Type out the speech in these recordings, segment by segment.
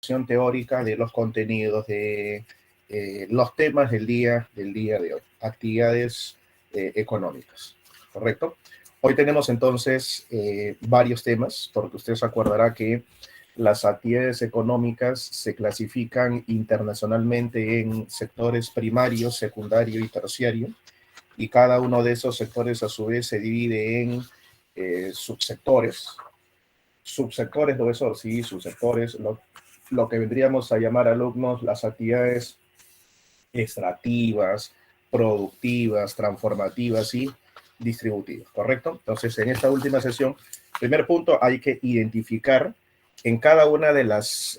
teórica de los contenidos de los temas del día de hoy, actividades económicas, ¿correcto? Hoy tenemos entonces varios temas, porque usted se acordará que las actividades económicas se clasifican internacionalmente en sectores primario, secundario y terciario, y cada uno de esos sectores a su vez se divide en subsectores, profesor, sí, subsectores, lo que vendríamos a llamar alumnos las actividades extractivas, productivas, transformativas y distributivas, ¿correcto? Entonces, en esta última sesión, primer punto, hay que identificar en cada una de las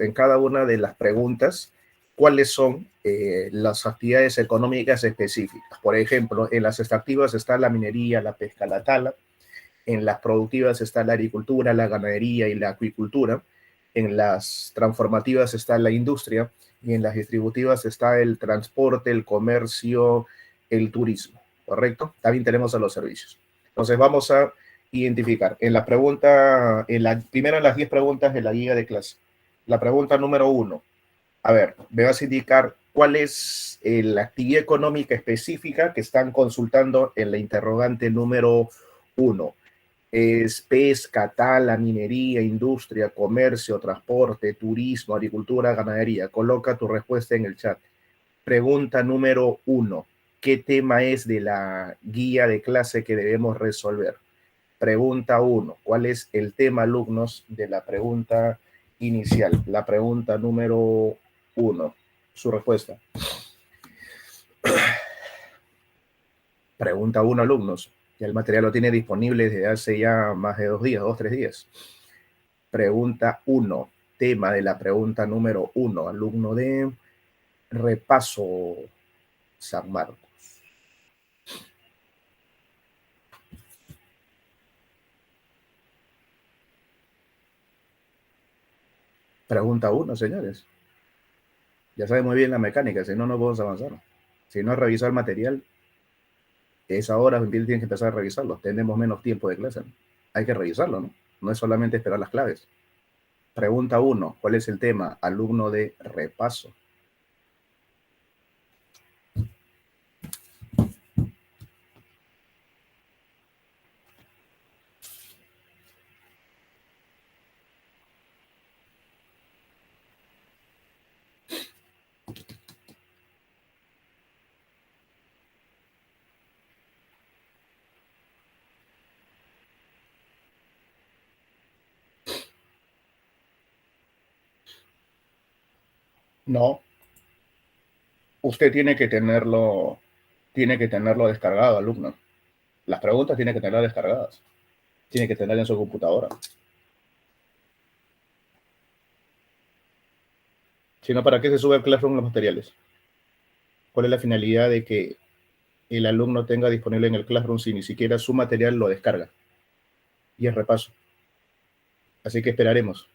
preguntas cuáles son las actividades económicas específicas. Por ejemplo, en las extractivas está la minería, la pesca, la tala. En las productivas está la agricultura, la ganadería y la acuicultura. En las transformativas está la industria y en las distributivas está el transporte, el comercio, el turismo, ¿correcto? También tenemos a los servicios. Entonces vamos a identificar en la pregunta, primera de las 10 preguntas de la guía de clase. La pregunta número 1. A ver, me vas a indicar cuál es la actividad económica específica que están consultando en la interrogante número 1. Es pesca, tala, minería, industria, comercio, transporte, turismo, agricultura, ganadería. Coloca tu respuesta en el chat. Pregunta número 1. ¿Qué tema es de la guía de clase que debemos resolver? Pregunta 1. ¿Cuál es el tema, alumnos, de la pregunta inicial? La pregunta número 1. Su respuesta. Pregunta 1, alumnos. Ya el material lo tiene disponible desde hace ya más de 2 días, 2, 3 días. Pregunta 1, tema de la pregunta número 1, alumno de repaso San Marcos. Pregunta 1, señores. Ya saben muy bien la mecánica, si no, no podemos avanzar. Si no, revisar el material, es ahora tienen que empezar a revisarlo. Tenemos menos tiempo de clase, ¿no? Hay que revisarlo, ¿no? No es solamente esperar las claves. Pregunta 1, ¿cuál es el tema? Alumno de repaso. No, usted tiene que tenerlo descargado, alumno. Las preguntas tiene que tenerlas descargadas. Tiene que tenerlas en su computadora. Si no, ¿para qué se sube al Classroom los materiales? ¿Cuál es la finalidad de que el alumno tenga disponible en el Classroom si ni siquiera su material lo descarga? Y es repaso. Así que esperaremos.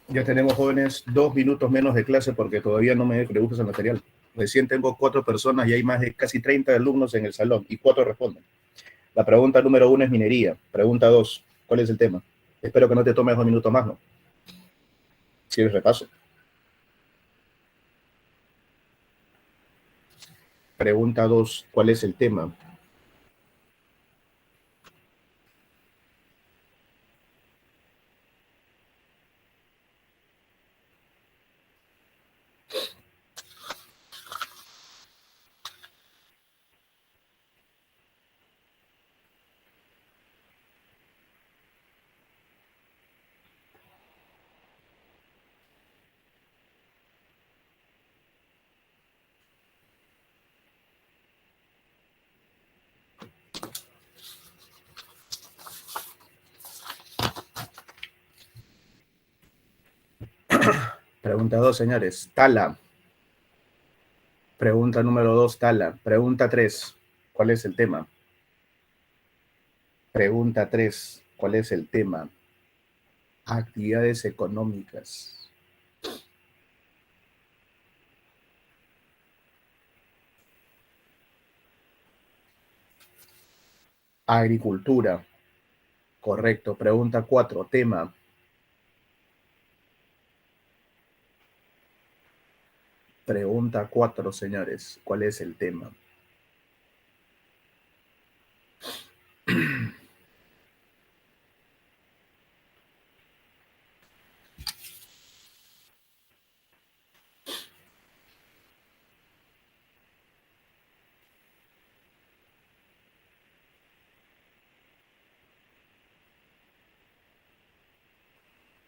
Ya tenemos, jóvenes, 2 minutos menos de clase porque todavía no me preguntas el material. Recién tengo 4 personas y hay más de casi 30 alumnos en el salón y 4 responden. La pregunta número 1 es minería. Pregunta 2, ¿cuál es el tema? Espero que no te tomes 2 minutos más, ¿no? Si eres repaso. Pregunta 2, ¿cuál es el tema? Pregunta 2, señores. Tala. Pregunta número 2, Tala. Pregunta 3. ¿Cuál es el tema? Pregunta 3. ¿Cuál es el tema? Actividades económicas. Agricultura. Correcto. Pregunta 4. Tema. Pregunta 4, señores. ¿Cuál es el tema?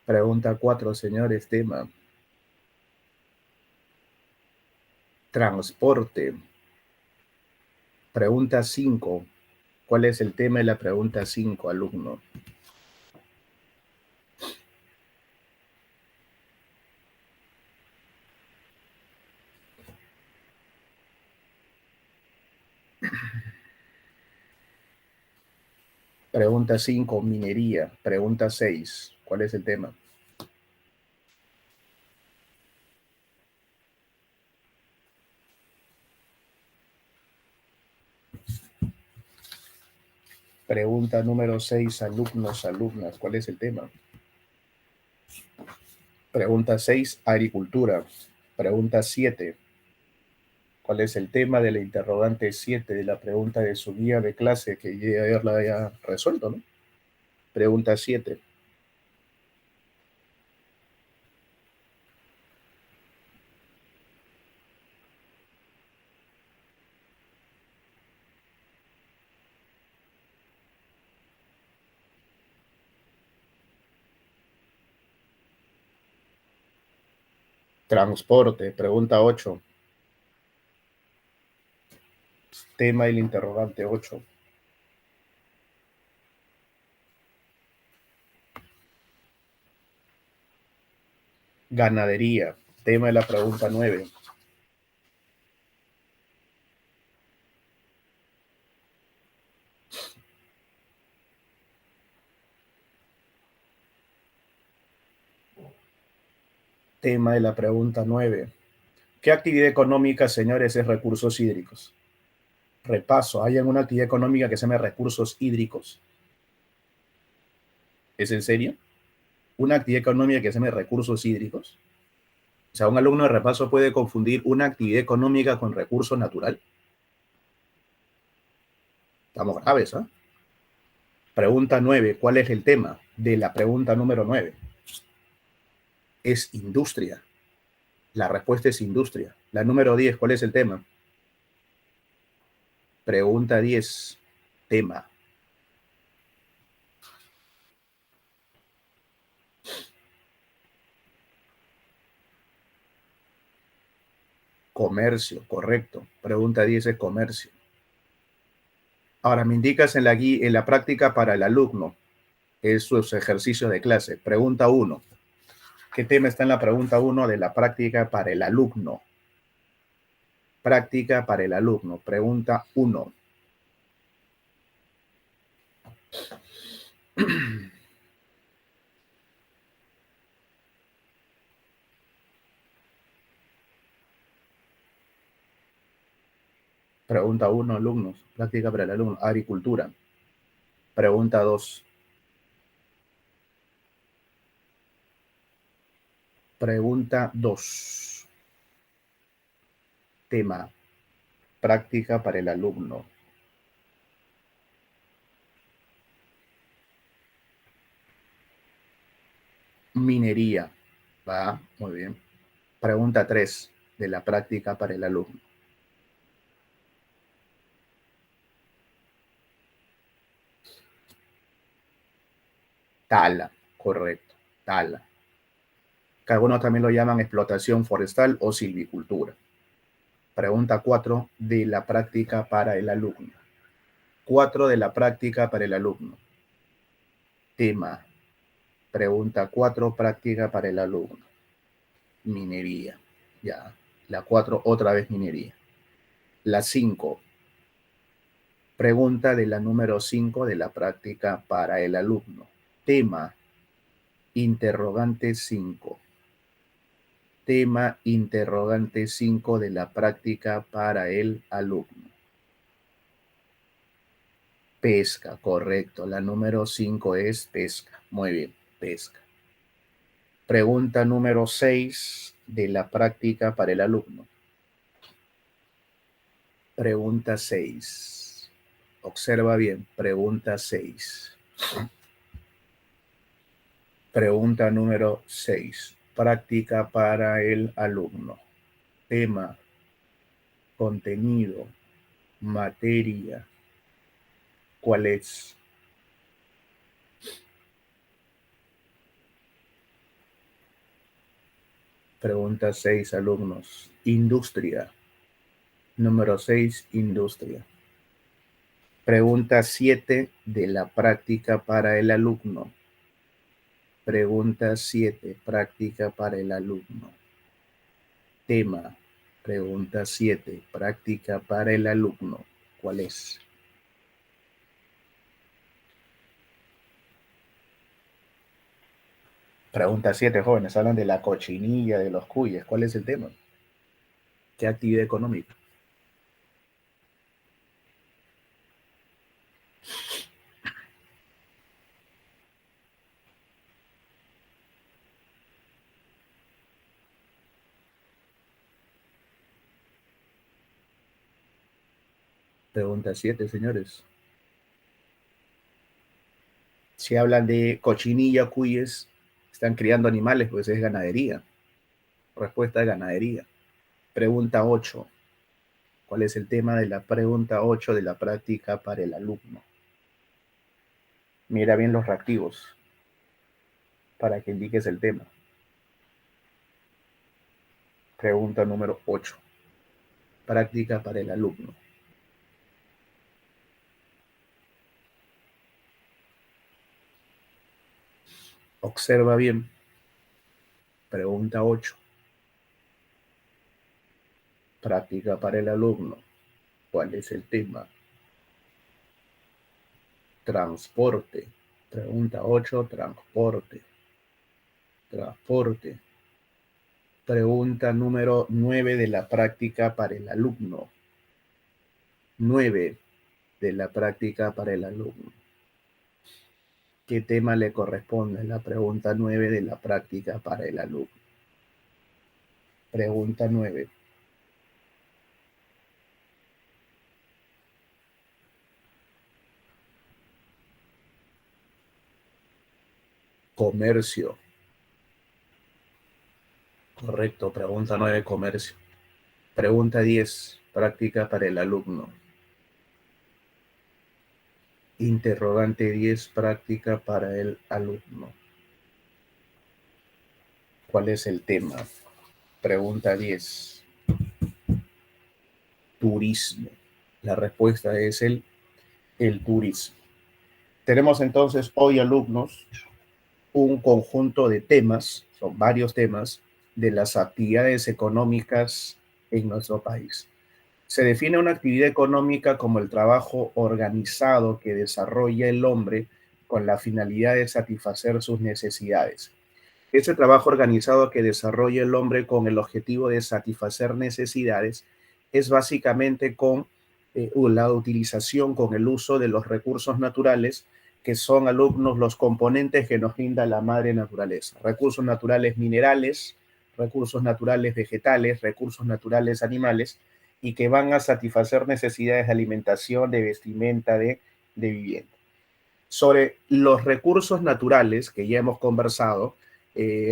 Pregunta 4, señores. Tema. Transporte. Pregunta 5. ¿Cuál es el tema de la pregunta 5, alumno? Pregunta 5, minería. Pregunta 6, ¿cuál es el tema? Pregunta número 6, alumnos, alumnas, ¿cuál es el tema? Pregunta 6, agricultura. Pregunta 7, ¿cuál es el tema de la interrogante 7 de la pregunta de su guía de clase que ya haberla haya resuelto, ¿no? Pregunta 7. Transporte. Pregunta 8. Tema del interrogante 8. Ganadería. Tema de la pregunta 9. Tema de la pregunta 9. ¿Qué actividad económica, señores, es recursos hídricos? Repaso, hay alguna actividad económica que se llama recursos hídricos. ¿Es en serio? Una actividad económica que se llama recursos hídricos. O sea, un alumno de repaso puede confundir una actividad económica con recurso natural. Estamos graves, ¿ah? Pregunta 9. ¿Cuál es el tema de la pregunta número 9? Es industria. La respuesta es industria. La número 10. ¿Cuál es el tema? Pregunta 10. Tema. Comercio, correcto. Pregunta 10 es comercio. Ahora me indicas en la guía, en la práctica para el alumno, es sus ejercicios de clase. Pregunta 1. ¿Qué tema está en la pregunta 1 de la práctica para el alumno? Práctica para el alumno. Pregunta 1. Pregunta 1, alumnos. Práctica para el alumno. Agricultura. Pregunta 2. Pregunta 2. Tema. Práctica para el alumno. Minería. Va, muy bien. Pregunta 3 de la práctica para el alumno. Tala, correcto, tala. Que algunos también lo llaman explotación forestal o silvicultura. Pregunta 4 de la práctica para el alumno. 4 de la práctica para el alumno. Tema. Pregunta 4, práctica para el alumno. minería. Ya. La 4, otra vez minería. La 5, pregunta de la número 5 de la práctica para el alumno. Tema, interrogante 5. Tema, interrogante 5 de la práctica para el alumno. Pesca, correcto. La número 5 es pesca. Muy bien, pesca. Pregunta número 6 de la práctica para el alumno. Pregunta 6. Observa bien, pregunta 6. Pregunta número 6. Práctica para el alumno. Tema, contenido, materia. ¿Cuál es? Pregunta 6, alumnos. Industria. Número 6, industria. Pregunta 7 de la práctica para el alumno. Pregunta 7, práctica para el alumno. Tema, pregunta 7, práctica para el alumno. ¿Cuál es? Pregunta 7, jóvenes, hablan de la cochinilla, de los cuyes. ¿Cuál es el tema? ¿Qué actividad económica? Pregunta 7, señores. Si hablan de cochinilla, cuyes, están criando animales, pues es ganadería. Respuesta de ganadería. Pregunta 8. ¿Cuál es el tema de la pregunta 8 de la práctica para el alumno? Mira bien los reactivos para que indiques el tema. Pregunta número 8. Práctica para el alumno. Observa bien. Pregunta 8. Práctica para el alumno. ¿Cuál es el tema? Transporte. Pregunta 8. Transporte. Transporte. Pregunta número 9 de la práctica para el alumno. 9 de la práctica para el alumno. ¿Qué tema le corresponde? La pregunta 9 de la práctica para el alumno. Pregunta 9. Comercio. Correcto, pregunta 9, comercio. Pregunta 10, práctica para el alumno. Interrogante 10, práctica para el alumno. ¿Cuál es el tema? Pregunta 10. Turismo. La respuesta es el turismo. Tenemos entonces hoy, alumnos, un conjunto de temas, son varios temas, de las actividades económicas en nuestro país. Se define una actividad económica como el trabajo organizado que desarrolla el hombre con la finalidad de satisfacer sus necesidades. Ese trabajo organizado que desarrolla el hombre con el objetivo de satisfacer necesidades es básicamente con la utilización, con el uso de los recursos naturales, que son, alumnos, los componentes que nos brinda la madre naturaleza. Recursos naturales minerales, recursos naturales vegetales, recursos naturales animales, y que van a satisfacer necesidades de alimentación, de vestimenta, de vivienda. Sobre los recursos naturales que ya hemos conversado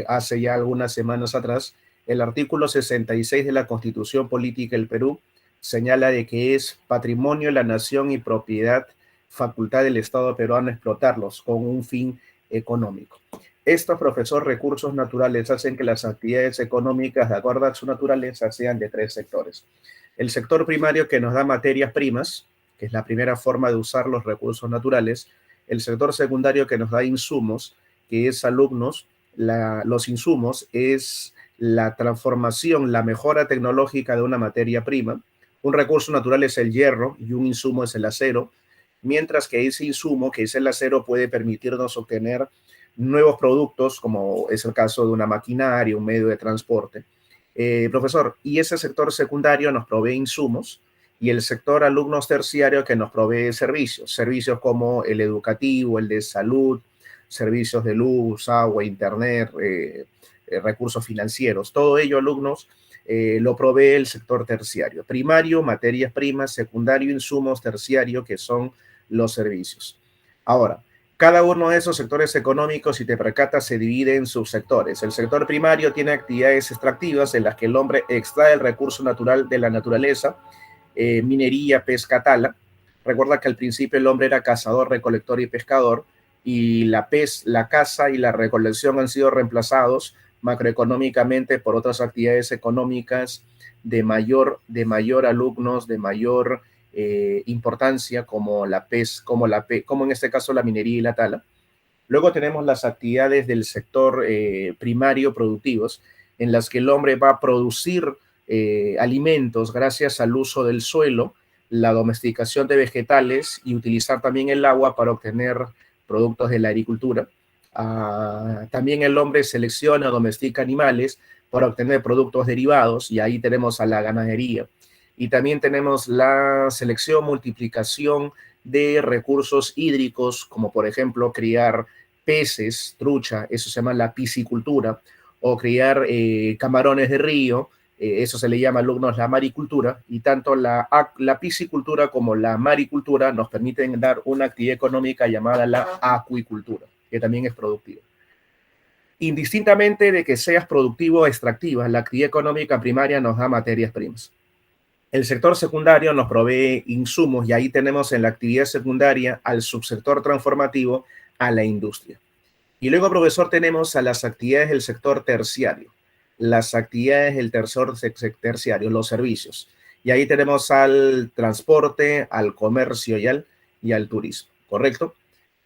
hace ya algunas semanas atrás, el artículo 66 de la Constitución Política del Perú señala de que es patrimonio de la nación y propiedad, facultad del Estado peruano explotarlos con un fin económico. Estos, profesor, recursos naturales hacen que las actividades económicas, de acuerdo a su naturaleza, sean de 3 sectores. El sector primario, que nos da materias primas, que es la primera forma de usar los recursos naturales. El sector secundario, que nos da insumos, que es, alumnos, los insumos es la transformación, la mejora tecnológica de una materia prima. Un recurso natural es el hierro y un insumo es el acero, mientras que ese insumo, que es el acero, puede permitirnos obtener nuevos productos, como es el caso de una maquinaria, un medio de transporte. Profesor, y ese sector secundario nos provee insumos y el sector alumnos terciario que nos provee servicios, servicios como el educativo, el de salud, servicios de luz, agua, internet, recursos financieros. Todo ello, alumnos, lo provee el sector terciario. Primario, materias primas, secundario, insumos, terciario, que son los servicios. Ahora, cada uno de esos sectores económicos, si te percatas, se divide en subsectores. El sector primario tiene actividades extractivas en las que el hombre extrae el recurso natural de la naturaleza, minería, pesca, tala. Recuerda que al principio el hombre era cazador, recolector y pescador, y la caza y la recolección han sido reemplazados macroeconómicamente por otras actividades económicas de mayor alumnos, de mayor importancia, como como en este caso la minería y la tala. Luego tenemos las actividades del sector primario productivos, en las que el hombre va a producir alimentos gracias al uso del suelo, la domesticación de vegetales y utilizar también el agua para obtener productos de la agricultura. También el hombre selecciona o domestica animales para obtener productos derivados, y ahí tenemos a la ganadería. Y también tenemos la selección, multiplicación de recursos hídricos, como por ejemplo criar peces, trucha, eso se llama la piscicultura, o criar camarones de río, eso se le llama, alumnos, la maricultura, y tanto la piscicultura como la maricultura nos permiten dar una actividad económica llamada la acuicultura, que también es productiva. Indistintamente de que seas productivo o extractiva, la actividad económica primaria nos da materias primas. El sector secundario nos provee insumos, y ahí tenemos en la actividad secundaria al subsector transformativo, a la industria. Y luego, profesor, tenemos a las actividades del sector terciario, las actividades del terciario, los servicios. Y ahí tenemos al transporte, al comercio y al turismo, ¿correcto?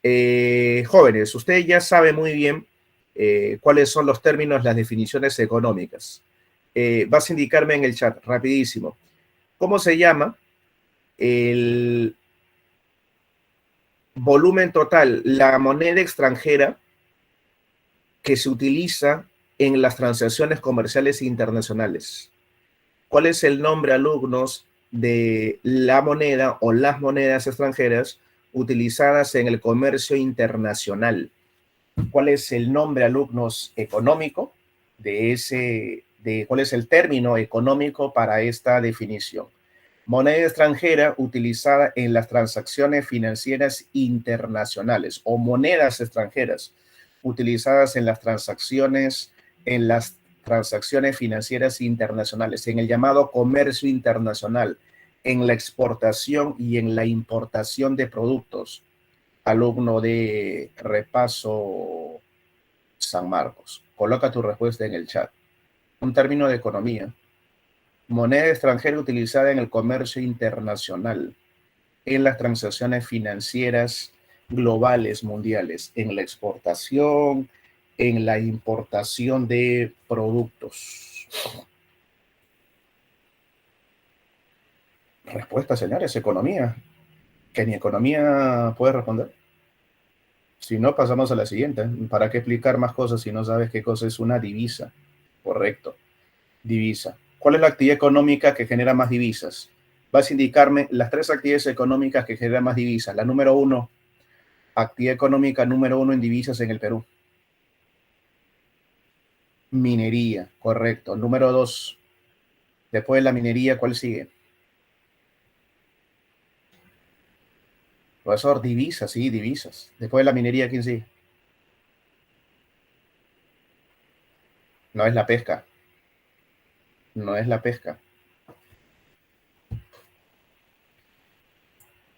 Jóvenes, usted ya sabe muy bien cuáles son los términos, las definiciones económicas. Vas a indicarme en el chat, rapidísimo. ¿Cómo se llama el volumen total, la moneda extranjera que se utiliza en las transacciones comerciales internacionales? ¿Cuál es el nombre, alumnos, de la moneda o las monedas extranjeras utilizadas en el comercio internacional? ¿Cuál es el nombre, alumnos, económico cuál es el término económico para esta definición? Moneda extranjera utilizada en las transacciones financieras internacionales, o monedas extranjeras utilizadas en las transacciones financieras internacionales, en el llamado comercio internacional, en la exportación y en la importación de productos. Alumno de Repaso San Marcos, coloca tu respuesta en el chat. Un término de economía: moneda extranjera utilizada en el comercio internacional, en las transacciones financieras globales, mundiales, en la exportación, en la importación de productos. Respuesta, señores: economía. Que ni economía puede responder. Si no, pasamos a la siguiente. ¿Para qué explicar más cosas si no sabes qué cosa es una divisa? Correcto. Divisa. ¿Cuál es la actividad económica que genera más divisas? Vas a indicarme las tres actividades económicas que generan más divisas. La número uno, actividad económica número uno en divisas en el Perú. Minería, correcto. Número dos, después de la minería, ¿cuál sigue? Profesor, divisas, sí, divisas. Después de la minería, ¿quién sigue? No es la pesca. No es la pesca.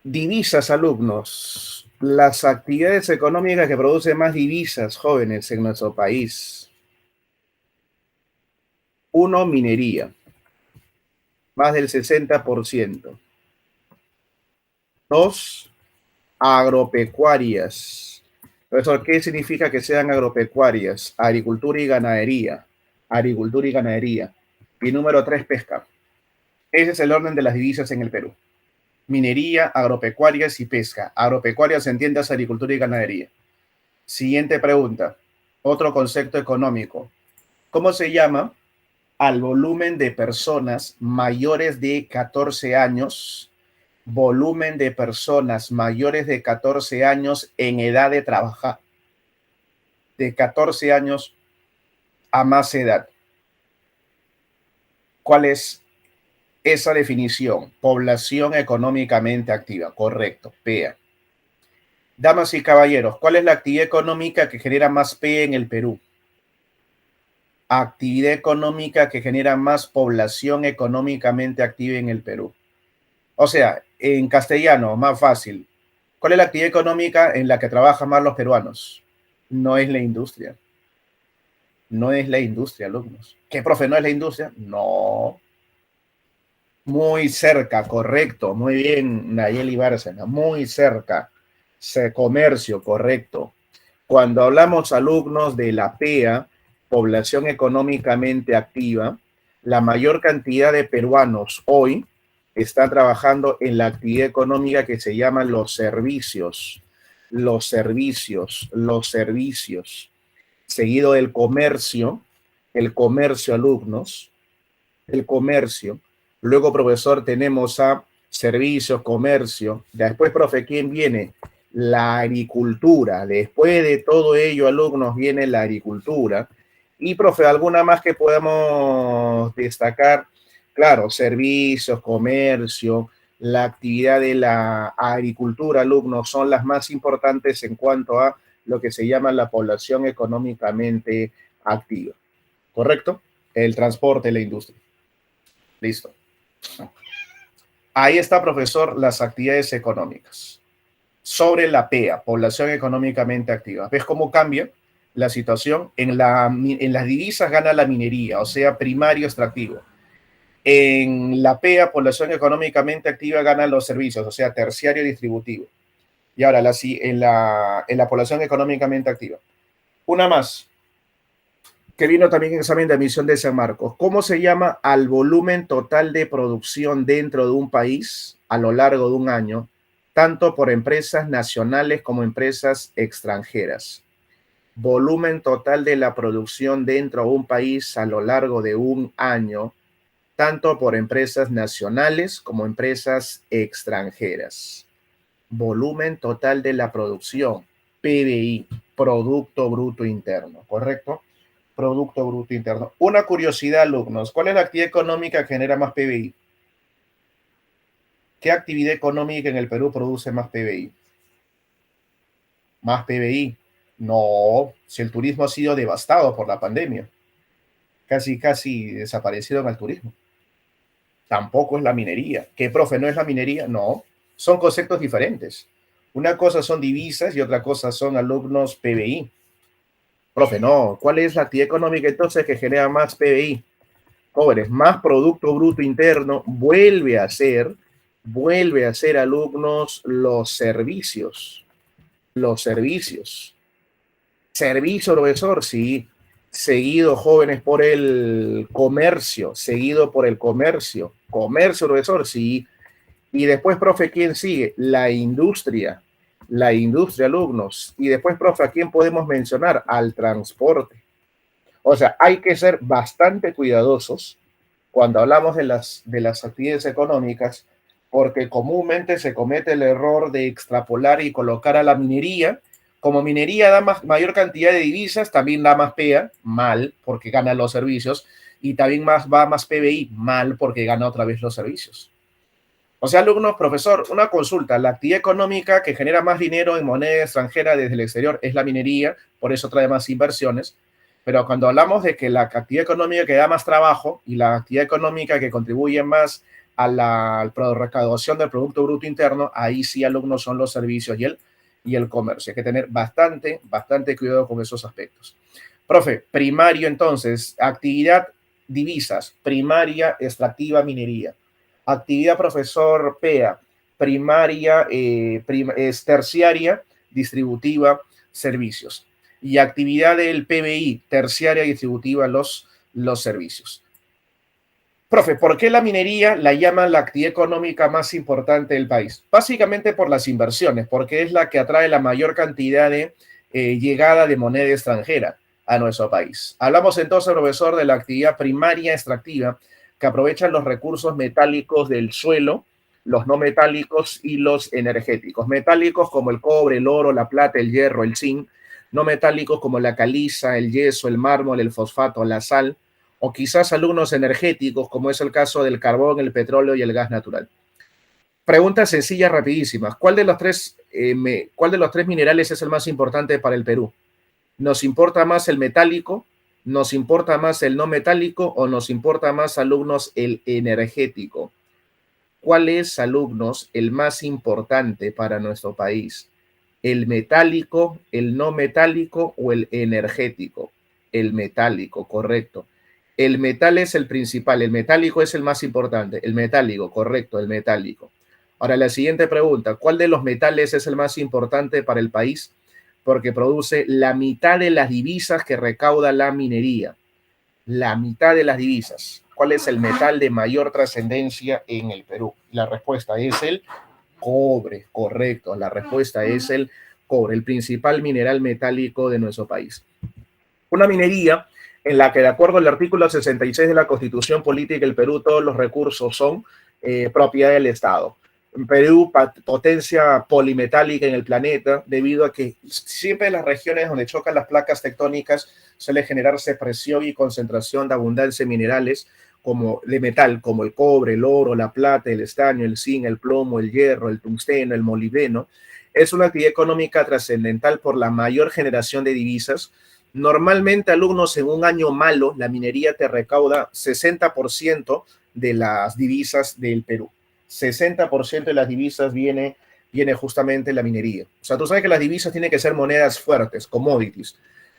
Divisas, alumnos. Las actividades económicas que producen más divisas, jóvenes, en nuestro país. Uno, minería. Más del 60%. Dos, agropecuarias. Profesor, ¿qué significa que sean agropecuarias? Agricultura y ganadería. agricultura y ganadería. Y número 3, pesca. Ese es el orden de las divisas en el Perú. Minería, agropecuarias y pesca. Agropecuaria se entiende a agricultura y ganadería. Siguiente pregunta. Otro concepto económico. ¿Cómo se llama al volumen de personas mayores de 14 años? Volumen de personas mayores de 14 años en edad de trabajar. De 14 años a más edad. ¿Cuál es esa definición? Población económicamente activa. Correcto. PEA. Damas y caballeros, ¿cuál es la actividad económica que genera más PEA en el Perú? Actividad económica que genera más población económicamente activa en el Perú. O sea, en castellano, más fácil. ¿Cuál es la actividad económica en la que trabajan más los peruanos? No es la industria. No es la industria, alumnos. ¿Qué, profe, no es la industria? No. Muy cerca, correcto. Muy bien, Nayeli Bárcena. Muy cerca. Comercio, correcto. Cuando hablamos, alumnos, de la PEA, población económicamente activa, la mayor cantidad de peruanos hoy están trabajando en la actividad económica que se llaman los servicios. Los servicios, los servicios. Seguido del comercio, el comercio, alumnos, el comercio. Luego, profesor, tenemos a servicios, comercio. Después, profe, ¿quién viene? La agricultura. Después de todo ello, alumnos, viene la agricultura. Y, profe, ¿alguna más que podamos destacar? Claro, servicios, comercio, la actividad de la agricultura, alumnos, son las más importantes en cuanto a lo que se llama la población económicamente activa. ¿Correcto? El transporte, la industria. Listo. Ahí está, profesor, las actividades económicas. Sobre la PEA, población económicamente activa. ¿Ves cómo cambia la situación? En las divisas gana la minería, o sea, primario extractivo. En la PEA, población económicamente activa, ganan los servicios, o sea, terciario distributivo. Y ahora, en la población económicamente activa. Una más, que vino también en examen de admisión de San Marcos. ¿Cómo se llama al volumen total de producción dentro de un país a lo largo de un año, tanto por empresas nacionales como empresas extranjeras? Volumen total de la producción dentro de un país a lo largo de un año, tanto por empresas nacionales como empresas extranjeras. Volumen total de la producción, PBI, Producto Bruto Interno, ¿correcto? Producto Bruto Interno. Una curiosidad, alumnos. ¿Cuál es la actividad económica que genera más PBI? ¿Qué actividad económica en el Perú produce más PBI? ¿Más PBI? No, si el turismo ha sido devastado por la pandemia. Casi desaparecieron el turismo. Tampoco es la minería. ¿Qué, profe, no es la minería? No, son conceptos diferentes. Una cosa son divisas y otra cosa son alumnos PBI. Profe, no, ¿cuál es la actividad económica entonces que genera más PBI? Jóvenes, más Producto Bruto Interno, vuelve a ser, alumnos, los servicios. Los servicios. Servicio, profesor, sí. Seguido, jóvenes, por el comercio. Seguido por el comercio. Comercio, profesor, sí. Y después, profe, ¿quién sigue? La industria. La industria, alumnos. Y después, profe, ¿a quién podemos mencionar? Al transporte. O sea, hay que ser bastante cuidadosos cuando hablamos de las actividades económicas, porque comúnmente se comete el error de extrapolar y colocar a la minería. Como minería da mayor cantidad de divisas, también da más PEA, mal, porque gana los servicios, y también va más PBI, mal, porque gana otra vez los servicios. O sea, alumnos, profesor, una consulta. La actividad económica que genera más dinero en moneda extranjera desde el exterior es la minería, por eso trae más inversiones. Pero cuando hablamos de que la actividad económica que da más trabajo y la actividad económica que contribuye más a la recaudación del Producto Bruto Interno, ahí sí, alumnos, son los servicios y el comercio. Hay que tener bastante cuidado con esos aspectos. Profe, primario entonces, actividad divisas, primaria, extractiva, minería. Actividad, profesor, PEA, primaria, es terciaria, distributiva, servicios. Y actividad del PBI, terciaria, distributiva, los los servicios. Profe, ¿por qué la minería la llaman la actividad económica más importante del país? Básicamente por las inversiones, porque es la que atrae la mayor cantidad de llegada de moneda extranjera a nuestro país. Hablamos entonces, profesor, de la actividad primaria extractiva, que aprovechan los recursos metálicos del suelo, los no metálicos y los energéticos. Metálicos como el cobre, el oro, la plata, el hierro, el zinc. No metálicos como la caliza, el yeso, el mármol, el fosfato, la sal, o quizás alumnos energéticos, como es el caso del carbón, el petróleo y el gas natural. Preguntas sencillas, rapidísimas. ¿Cuál de los tres minerales es el más importante para el Perú? ¿Nos importa más el metálico? ¿Nos importa más el no metálico? ¿O nos importa más, alumnos, el energético? ¿Cuál es, alumnos, el más importante para nuestro país? ¿El metálico, el no metálico o el energético? El metálico, correcto. El metal es el principal, el metálico es el más importante. El metálico, correcto, el metálico. Ahora, la siguiente pregunta, ¿cuál de los metales es el más importante para el país? Porque produce la mitad de las divisas que recauda la minería. La mitad de las divisas. ¿Cuál es el metal de mayor trascendencia en el Perú? La respuesta es el cobre, correcto. La respuesta es el cobre, el principal mineral metálico de nuestro país. Una minería en la que, de acuerdo al artículo 66 de la Constitución Política del Perú, todos los recursos son propiedad del Estado. En Perú, potencia polimetálica en el planeta, debido a que siempre en las regiones donde chocan las placas tectónicas suele generarse presión y concentración de abundancia de minerales como de metal, como el cobre, el oro, la plata, el estaño, el zinc, el plomo, el hierro, el tungsteno, el molibdeno. Es una actividad económica trascendental por la mayor generación de divisas. Normalmente, alumnos, en un año malo, la minería te recauda 60% de las divisas del Perú. 60% de las divisas viene justamente de la minería. O sea, tú sabes que las divisas tienen que ser monedas fuertes, commodities,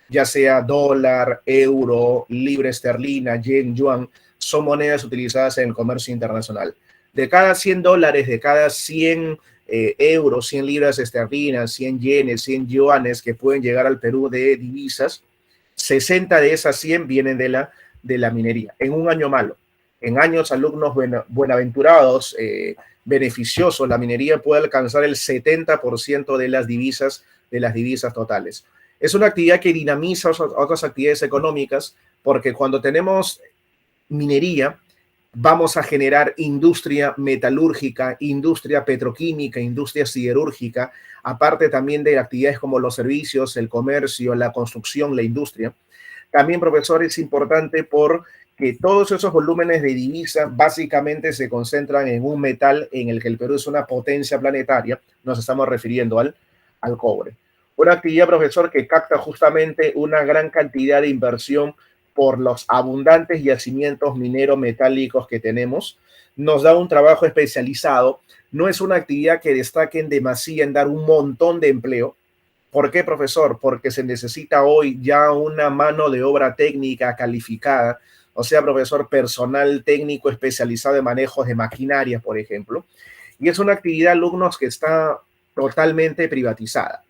ya sea dólar, euro, libra esterlina, yen, yuan, son monedas utilizadas en el comercio internacional. De cada 100 dólares, de cada 100 euros, 100 libras esterlinas, 100 yenes, 100 yuanes que pueden llegar al Perú de divisas, 60 de esas 100 vienen de la minería, en un año malo. En años, alumnos buenaventurados, beneficiosos, la minería puede alcanzar el 70% de las divisas totales. Es una actividad que dinamiza otras actividades económicas, porque cuando tenemos minería, vamos a generar industria metalúrgica, industria petroquímica, industria siderúrgica, aparte también de actividades como los servicios, el comercio, la construcción, la industria. También, profesor, es importante porque todos esos volúmenes de divisa básicamente se concentran en un metal en el que el Perú es una potencia planetaria. Nos estamos refiriendo al cobre. Una actividad, profesor, que capta justamente una gran cantidad de inversión por los abundantes yacimientos minero-metálicos que tenemos. Nos da un trabajo especializado. No es una actividad que destaque en demasía en dar un montón de empleo. ¿Por qué, profesor? Porque se necesita hoy ya una mano de obra técnica calificada, o sea, profesor, personal técnico especializado en manejos de maquinaria, por ejemplo. Y es una actividad, alumnos, que está totalmente privatizada.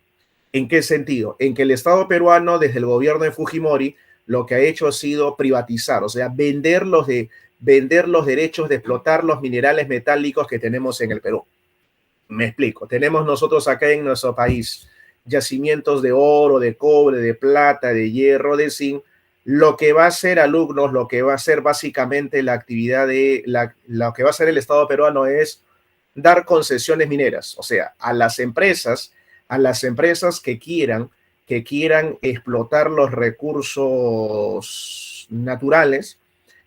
¿En qué sentido? En que el Estado peruano, desde el gobierno de Fujimori, lo que ha hecho ha sido privatizar, o sea, vender los derechos de explotar los minerales metálicos que tenemos en el Perú. Me explico. Tenemos nosotros acá en nuestro país yacimientos de oro, de cobre, de plata, de hierro, de zinc. Lo que va a hacer, alumnos, lo que va a hacer básicamente la actividad lo que va a hacer el Estado peruano es dar concesiones mineras, o sea, a las empresas que quieran explotar los recursos naturales,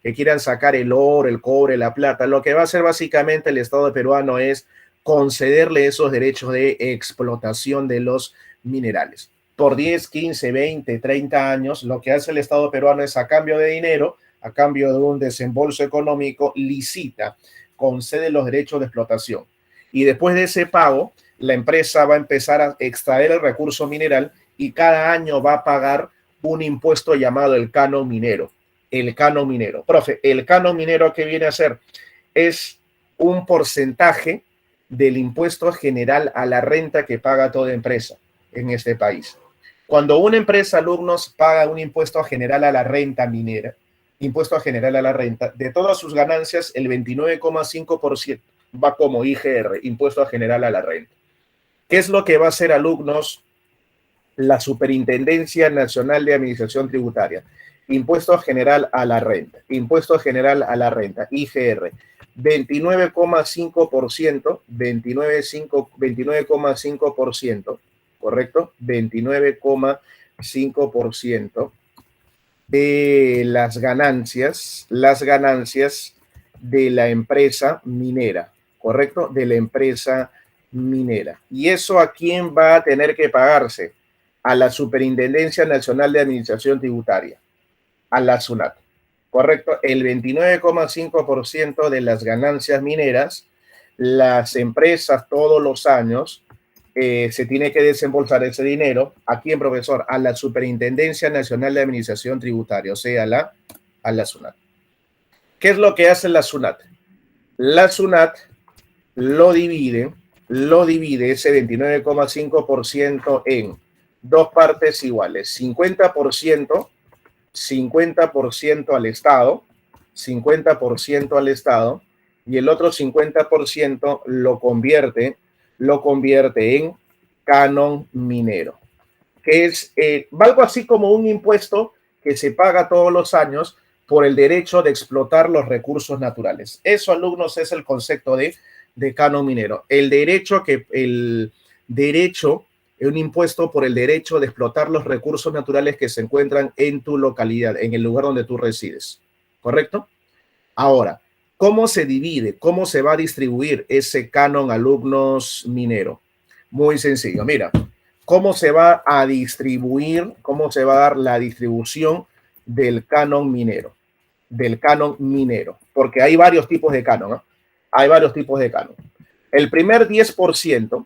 que quieran sacar el oro, el cobre, la plata. Lo que va a hacer básicamente el Estado peruano es concederle esos derechos de explotación de los minerales. Por 10, 15, 20, 30 años, lo que hace el Estado peruano es, a cambio de dinero, a cambio de un desembolso económico, licita, concede los derechos de explotación. Y después de ese pago, la empresa va a empezar a extraer el recurso mineral y cada año va a pagar un impuesto llamado el canon minero. El canon minero. Profe, el canon minero, ¿qué viene a ser? Es un porcentaje del impuesto general a la renta que paga toda empresa en este país. Cuando una empresa, alumnos, paga un impuesto general a la renta minera, impuesto general a la renta, de todas sus ganancias, el 29,5% va como IGR, impuesto general a la renta. ¿Qué es lo que va a hacer, alumnos, la Superintendencia Nacional de Administración Tributaria? Impuesto general a la renta, impuesto general a la renta, IGR, 29,5%, 29,5%, ¿correcto? 29,5% de las ganancias de la empresa minera, ¿correcto? De la empresa minera. ¿Y eso a quién va a tener que pagarse? A la Superintendencia Nacional de Administración Tributaria, a la SUNAT, ¿correcto? El 29,5% de las ganancias mineras, las empresas todos los años se tiene que desembolsar ese dinero. ¿A quién, profesor? A la Superintendencia Nacional de Administración Tributaria, o sea, a la SUNAT. ¿Qué es lo que hace la SUNAT? La SUNAT lo divide ese 29,5% en dos partes iguales, 50% al Estado, 50% al Estado, y el otro 50% lo convierte en canon minero, que es algo así como un impuesto que se paga todos los años por el derecho de explotar los recursos naturales. Eso, alumnos, es el concepto de canon minero. El derecho es un impuesto por el derecho de explotar los recursos naturales que se encuentran en tu localidad, en el lugar donde tú resides. ¿Correcto? Ahora, ¿cómo se divide? ¿Cómo se va a distribuir ese canon, alumnos, minero? Muy sencillo. Mira, ¿cómo se va a distribuir? ¿Cómo se va a dar la distribución del canon minero? Del canon minero. Porque hay varios tipos de canon, ¿no? Hay varios tipos de canon. El primer 10%,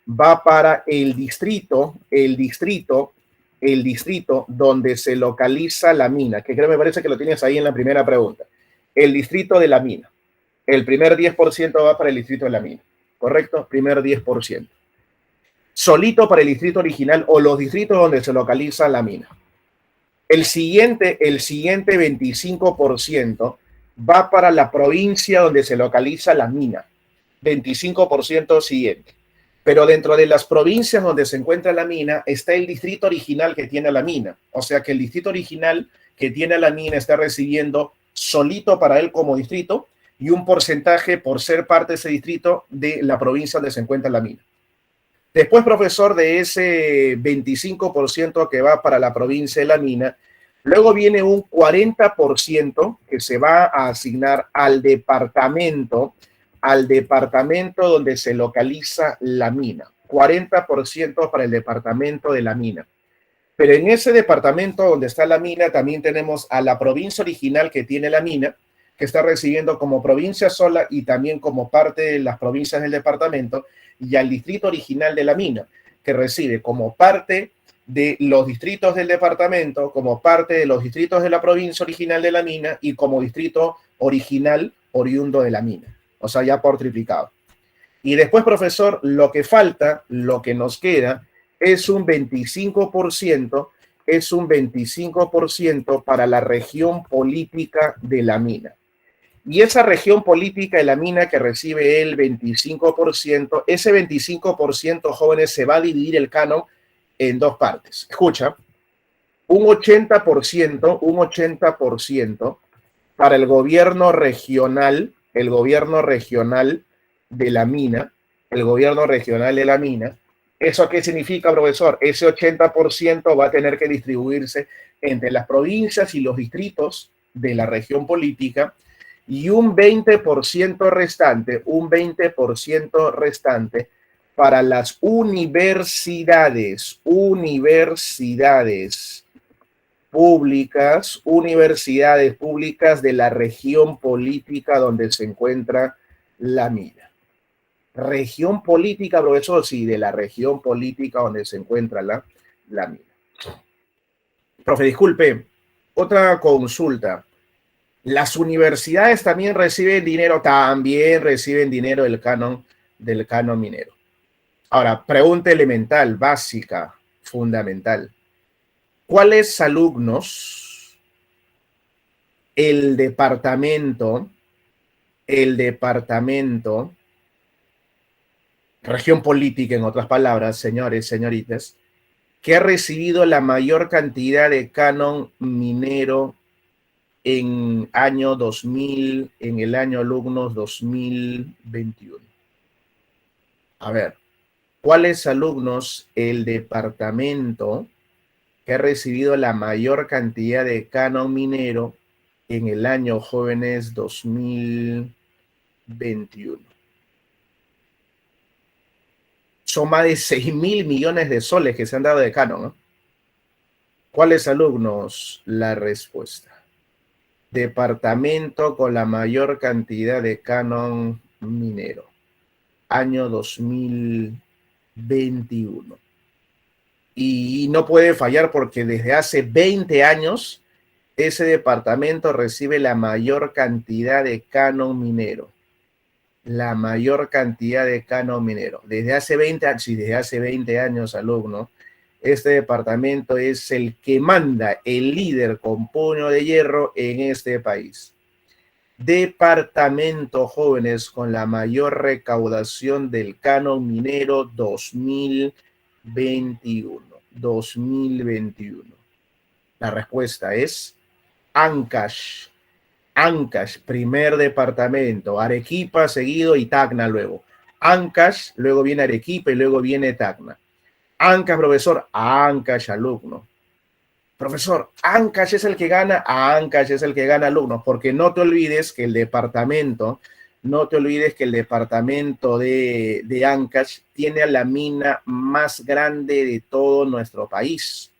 va para el distrito donde se localiza la mina, que creo me parece que lo tienes ahí en la primera pregunta. El distrito de la mina. El primer 10% va para el distrito de la mina, ¿correcto? Primer 10%. Solito para el distrito original o los distritos donde se localiza la mina. El siguiente 25% va para la provincia donde se localiza la mina. 25% siguiente. Pero dentro de las provincias donde se encuentra la mina está el distrito original que tiene la mina. O sea que el distrito original que tiene la mina está recibiendo solito para él como distrito y un porcentaje por ser parte de ese distrito de la provincia donde se encuentra la mina. Después, profesor, de ese 25% que va para la provincia de la mina, luego viene un 40% que se va a asignar al departamento donde se localiza la mina. 40% para el departamento de la mina. Pero en ese departamento donde está la mina también tenemos a la provincia original que tiene la mina, que está recibiendo como provincia sola y también como parte de las provincias del departamento, y al distrito original de la mina, que recibe como parte de los distritos del departamento, como parte de los distritos de la provincia original de la mina y como distrito original oriundo de la mina. O sea, ya por triplicado. Y después, profesor, lo que falta, lo que nos queda, es un 25% para la región política de la mina. Y esa región política de la mina que recibe el 25%, ese 25%, jóvenes, se va a dividir el canon en dos partes. Escucha, un 80% para el gobierno regional de la mina, ¿Eso qué significa, profesor? Ese 80% va a tener que distribuirse entre las provincias y los distritos de la región política y un 20% restante para las universidades públicas de la región política donde se encuentra la mina. Región política, profesor, sí, de la región política donde se encuentra la mina. Profe, disculpe, otra consulta. ¿Las universidades también reciben dinero? También reciben dinero del canon minero. Ahora, pregunta elemental, básica, fundamental. ¿Cuáles alumnos el departamento, región política, en otras palabras, señores, señoritas, que ha recibido la mayor cantidad de canon minero en año 2000, en el año alumnos 2021? A ver, ¿cuáles alumnos el departamento que ha recibido la mayor cantidad de canon minero en el año jóvenes 2021? Son más de 6.000 millones de soles que se han dado de canon, ¿no? ¿Cuáles alumnos? La respuesta: departamento con la mayor cantidad de canon minero, año 2021. Y no puede fallar porque desde hace 20 años ese departamento recibe la mayor cantidad de canon minero. La mayor cantidad de canon minero. Desde hace 20 años, sí, desde hace 20 años, alumno, este departamento es el que manda, el líder con puño de hierro en este país. Departamento, jóvenes, con la mayor recaudación del canon minero 2021. 2021. La respuesta es Ancash. Ancash, primer departamento. Arequipa seguido y Tacna luego. Ancash, luego viene Arequipa y luego viene Tacna. Ancash, profesor. Ancash, alumno. Profesor, Ancash es el que gana. Ancash es el que gana, alumnos, porque no te olvides que el departamento, de Ancash tiene la mina más grande de todo nuestro país.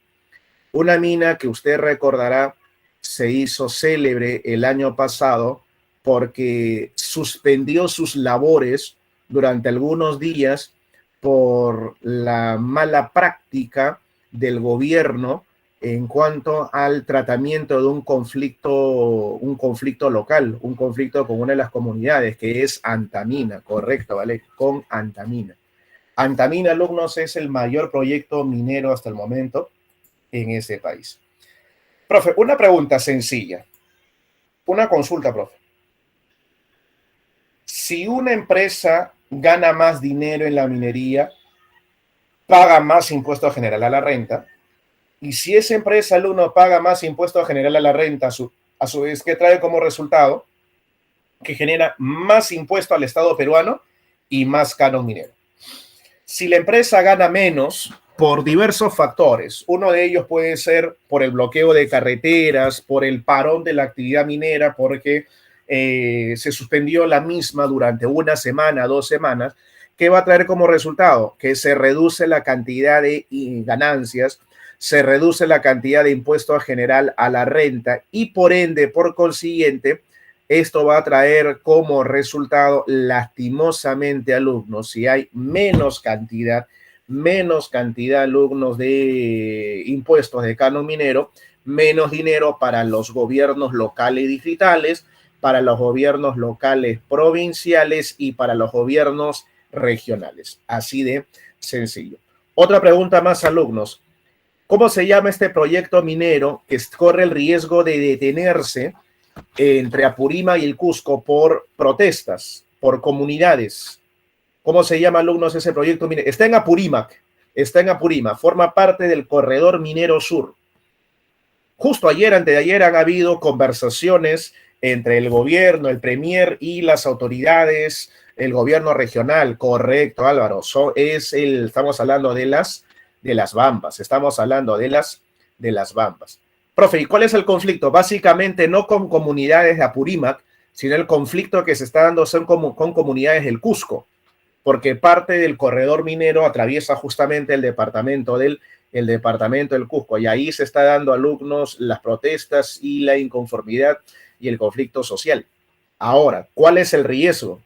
Una mina que usted recordará se hizo célebre el año pasado porque suspendió sus labores durante algunos días por la mala práctica del gobierno en cuanto al tratamiento de un conflicto local, un conflicto con una de las comunidades, que es Antamina, correcto, ¿vale? Con Antamina. Antamina, alumnos, es el mayor proyecto minero hasta el momento en ese país. Profe, una pregunta sencilla, una consulta, profe. Si una empresa gana más dinero en la minería, paga más impuesto general a la renta, y si esa empresa, alumno, paga más impuesto general a la renta, a su vez, ¿qué trae como resultado? Que genera más impuesto al Estado peruano y más canon minero. Si la empresa gana menos por diversos factores, uno de ellos puede ser por el bloqueo de carreteras, por el parón de la actividad minera, porque se suspendió la misma durante una semana, 2 semanas, ¿qué va a traer como resultado? Que se reduce la cantidad de ganancias, se reduce la cantidad de impuesto general a la renta y por ende, por consiguiente, esto va a traer como resultado, lastimosamente, alumnos, si hay menos cantidad alumnos de impuestos de canon minero, menos dinero para los gobiernos locales y distritales, para los gobiernos locales provinciales y para los gobiernos regionales. Así de sencillo. Otra pregunta más, alumnos. ¿Cómo se llama este proyecto minero que corre el riesgo de detenerse entre Apurímac y el Cusco por protestas, por comunidades? ¿Cómo se llama, alumnos, ese proyecto minero? Está en Apurímac, forma parte del Corredor Minero Sur. Justo ayer, antes de ayer, han habido conversaciones entre el gobierno, el premier y las autoridades, el gobierno regional. Correcto, Álvaro. Estamos hablando de las Bambas. Estamos hablando de las Bambas. Profe, ¿y cuál es el conflicto? Básicamente no con comunidades de Apurímac, sino el conflicto que se está dando son con comunidades del Cusco, porque parte del corredor minero atraviesa justamente el departamento del Cusco, y ahí se está dando, alumnos, las protestas y la inconformidad y el conflicto social. Ahora, ¿cuál es el riesgo?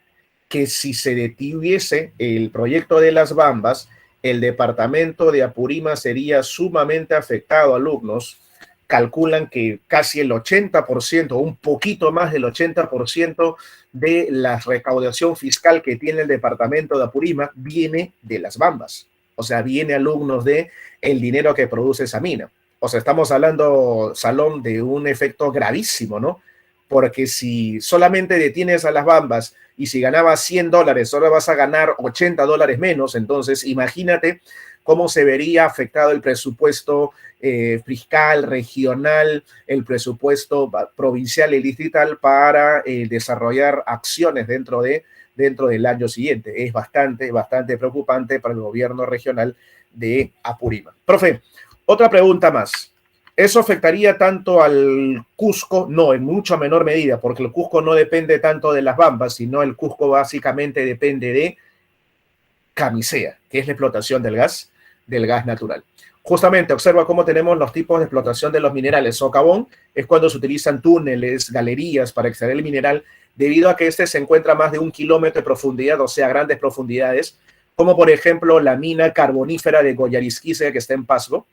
Que si se detuviese el proyecto de las Bambas, el departamento de Apurímac sería sumamente afectado, alumnos. Calculan que casi el 80%, un poquito más del 80% de la recaudación fiscal que tiene el departamento de Apurímac viene de las Bambas. O sea, viene, alumnos, de el dinero que produce esa mina. O sea, estamos hablando, Salón, de un efecto gravísimo, ¿no? Porque si solamente detienes a las bambas y si ganabas $100, ahora vas a ganar $80 menos, entonces imagínate cómo se vería afectado el presupuesto fiscal, regional, el presupuesto provincial y distrital para desarrollar acciones dentro del año siguiente. Es bastante preocupante para el gobierno regional de Apurímac. Profe, otra pregunta más. ¿Eso afectaría tanto al Cusco? No, en mucha menor medida, porque el Cusco no depende tanto de las bambas, sino el Cusco básicamente depende de camisea, que es la explotación del gas natural. Justamente observa cómo tenemos los tipos de explotación de los minerales. Socavón es cuando se utilizan túneles, galerías para extraer el mineral, debido a que este se encuentra a más de 1 kilómetro de profundidad, o sea, grandes profundidades, como por ejemplo la mina carbonífera de Goyarisquice, que está en Pasco.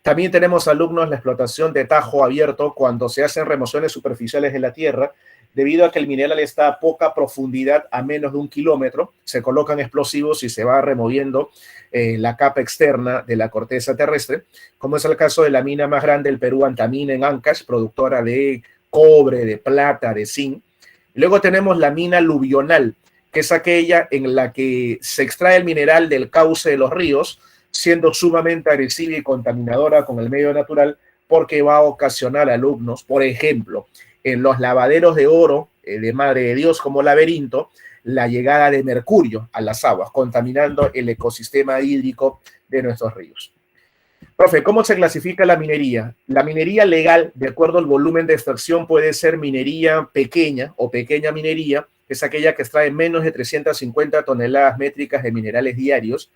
También tenemos alumnos la explotación de tajo abierto cuando se hacen remociones superficiales en la tierra, debido a que el mineral está a poca profundidad, a menos de 1 kilómetro, se colocan explosivos y se va removiendo la capa externa de la corteza terrestre, como es el caso de la mina más grande del Perú, Antamina, en Ancash, productora de cobre, de plata, de zinc. Luego tenemos la mina aluvional, que es aquella en la que se extrae el mineral del cauce de los ríos, siendo sumamente agresiva y contaminadora con el medio natural, porque va a ocasionar alumnos, por ejemplo, en los lavaderos de oro de Madre de Dios como Laberinto, la llegada de mercurio a las aguas, contaminando el ecosistema hídrico de nuestros ríos. Profe, ¿cómo se clasifica la minería? La minería legal, de acuerdo al volumen de extracción, puede ser minería pequeña o pequeña minería, que es aquella que extrae menos de 350 toneladas métricas de minerales diarios.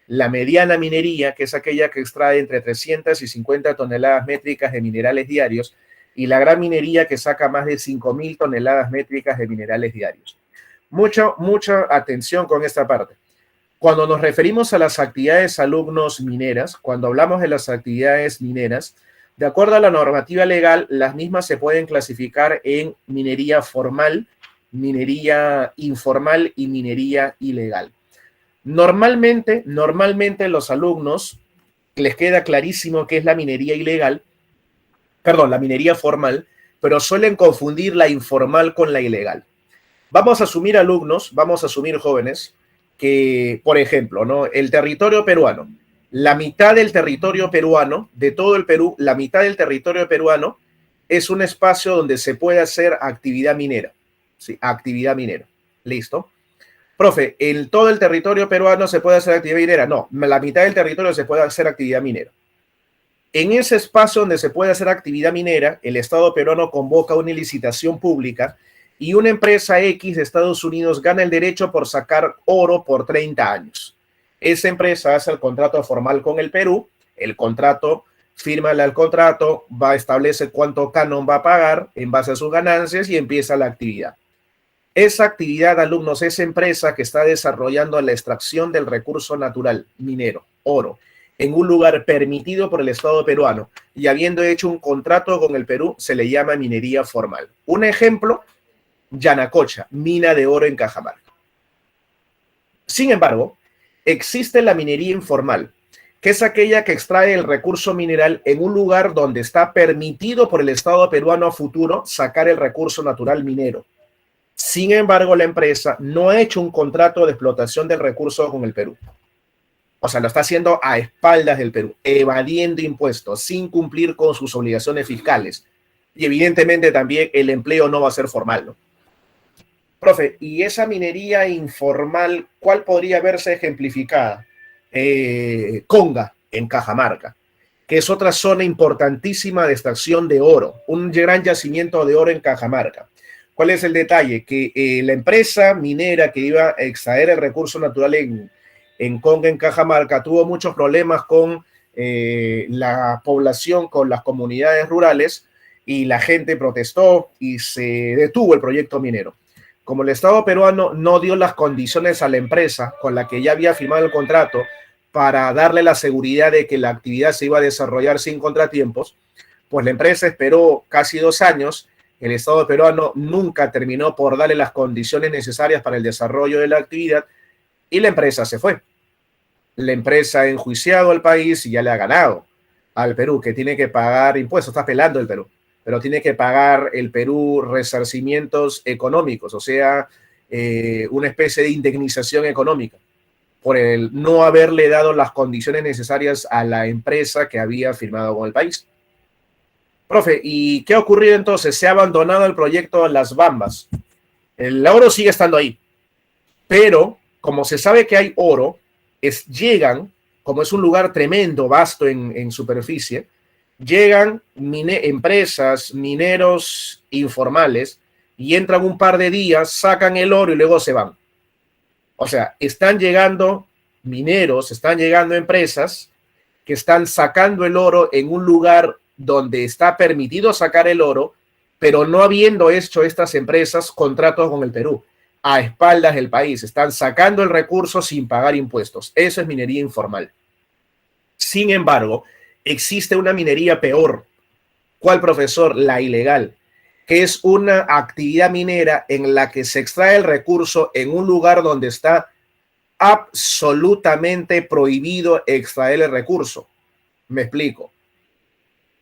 La mediana minería, que es aquella que extrae entre 300 y 50 toneladas métricas de minerales diarios, y la gran minería, que saca más de 5.000 toneladas métricas de minerales diarios. Mucha atención con esta parte. Cuando nos referimos a las actividades, alumnos, mineras, cuando hablamos de las actividades mineras, de acuerdo a la normativa legal, las mismas se pueden clasificar en minería formal, minería informal y minería ilegal. Normalmente los alumnos les queda clarísimo qué es la minería ilegal, perdón, la minería formal, pero suelen confundir la informal con la ilegal. Vamos a asumir, alumnos, vamos a asumir, jóvenes, que, por ejemplo, ¿no? El territorio peruano, la mitad del territorio peruano, de todo el Perú, la mitad del territorio peruano es un espacio donde se puede hacer actividad minera. Sí, actividad minera. ¿Listo? Profe, ¿en todo el territorio peruano se puede hacer actividad minera? No, la mitad del territorio se puede hacer actividad minera. En ese espacio donde se puede hacer actividad minera, el Estado peruano convoca una licitación pública y una empresa X de Estados Unidos gana el derecho por sacar oro por 30 años. Esa empresa hace el contrato formal con el Perú, el contrato, fírmale al contrato, va a establecer cuánto canon va a pagar en base a sus ganancias y empieza la actividad. Esa actividad, alumnos, esa empresa que está desarrollando la extracción del recurso natural minero, oro, en un lugar permitido por el Estado peruano y habiendo hecho un contrato con el Perú, se le llama minería formal. Un ejemplo, Yanacocha, mina de oro en Cajamarca. Sin embargo, existe la minería informal, que es aquella que extrae el recurso mineral en un lugar donde está permitido por el Estado peruano a futuro sacar el recurso natural minero. Sin embargo, la empresa no ha hecho un contrato de explotación del recurso con el Perú. O sea, lo está haciendo a espaldas del Perú, evadiendo impuestos, sin cumplir con sus obligaciones fiscales. Y evidentemente también el empleo no va a ser formal, ¿no? Profe, ¿y esa minería informal, cuál podría verse ejemplificada? Conga, en Cajamarca, que es otra zona importantísima de extracción de oro, un gran yacimiento de oro en Cajamarca. ¿Cuál es el detalle? Que la empresa minera que iba a extraer el recurso natural en Conga, en Cajamarca, tuvo muchos problemas con la población, con las comunidades rurales, y la gente protestó y se detuvo el proyecto minero. Como el Estado peruano no dio las condiciones a la empresa con la que ya había firmado el contrato para darle la seguridad de que la actividad se iba a desarrollar sin contratiempos, pues la empresa esperó casi 2 años. El Estado peruano nunca terminó por darle las condiciones necesarias para el desarrollo de la actividad y la empresa se fue. La empresa ha enjuiciado al país y ya le ha ganado. al Perú, que tiene que pagar impuestos, está pelando el Perú, pero tiene que pagar el Perú resarcimientos económicos, o sea, una especie de indemnización económica por el no haberle dado las condiciones necesarias a la empresa que había firmado con el país. Profe, ¿y qué ha ocurrido entonces? Se ha abandonado el proyecto Las Bambas. El oro sigue estando ahí, pero como se sabe que hay oro, llegan, como es un lugar tremendo, vasto en superficie, llegan empresas, mineros informales, y entran un par de días, sacan el oro y luego se van. O sea, están llegando mineros, están llegando empresas que están sacando el oro en un lugar donde está permitido sacar el oro, pero no habiendo hecho estas empresas contratos con el Perú, a espaldas del país. Están sacando el recurso sin pagar impuestos. Eso es minería informal. Sin embargo, existe una minería peor. ¿Cuál, profesor? La ilegal, que es una actividad minera en la que se extrae el recurso en un lugar donde está absolutamente prohibido extraer el recurso. Me explico.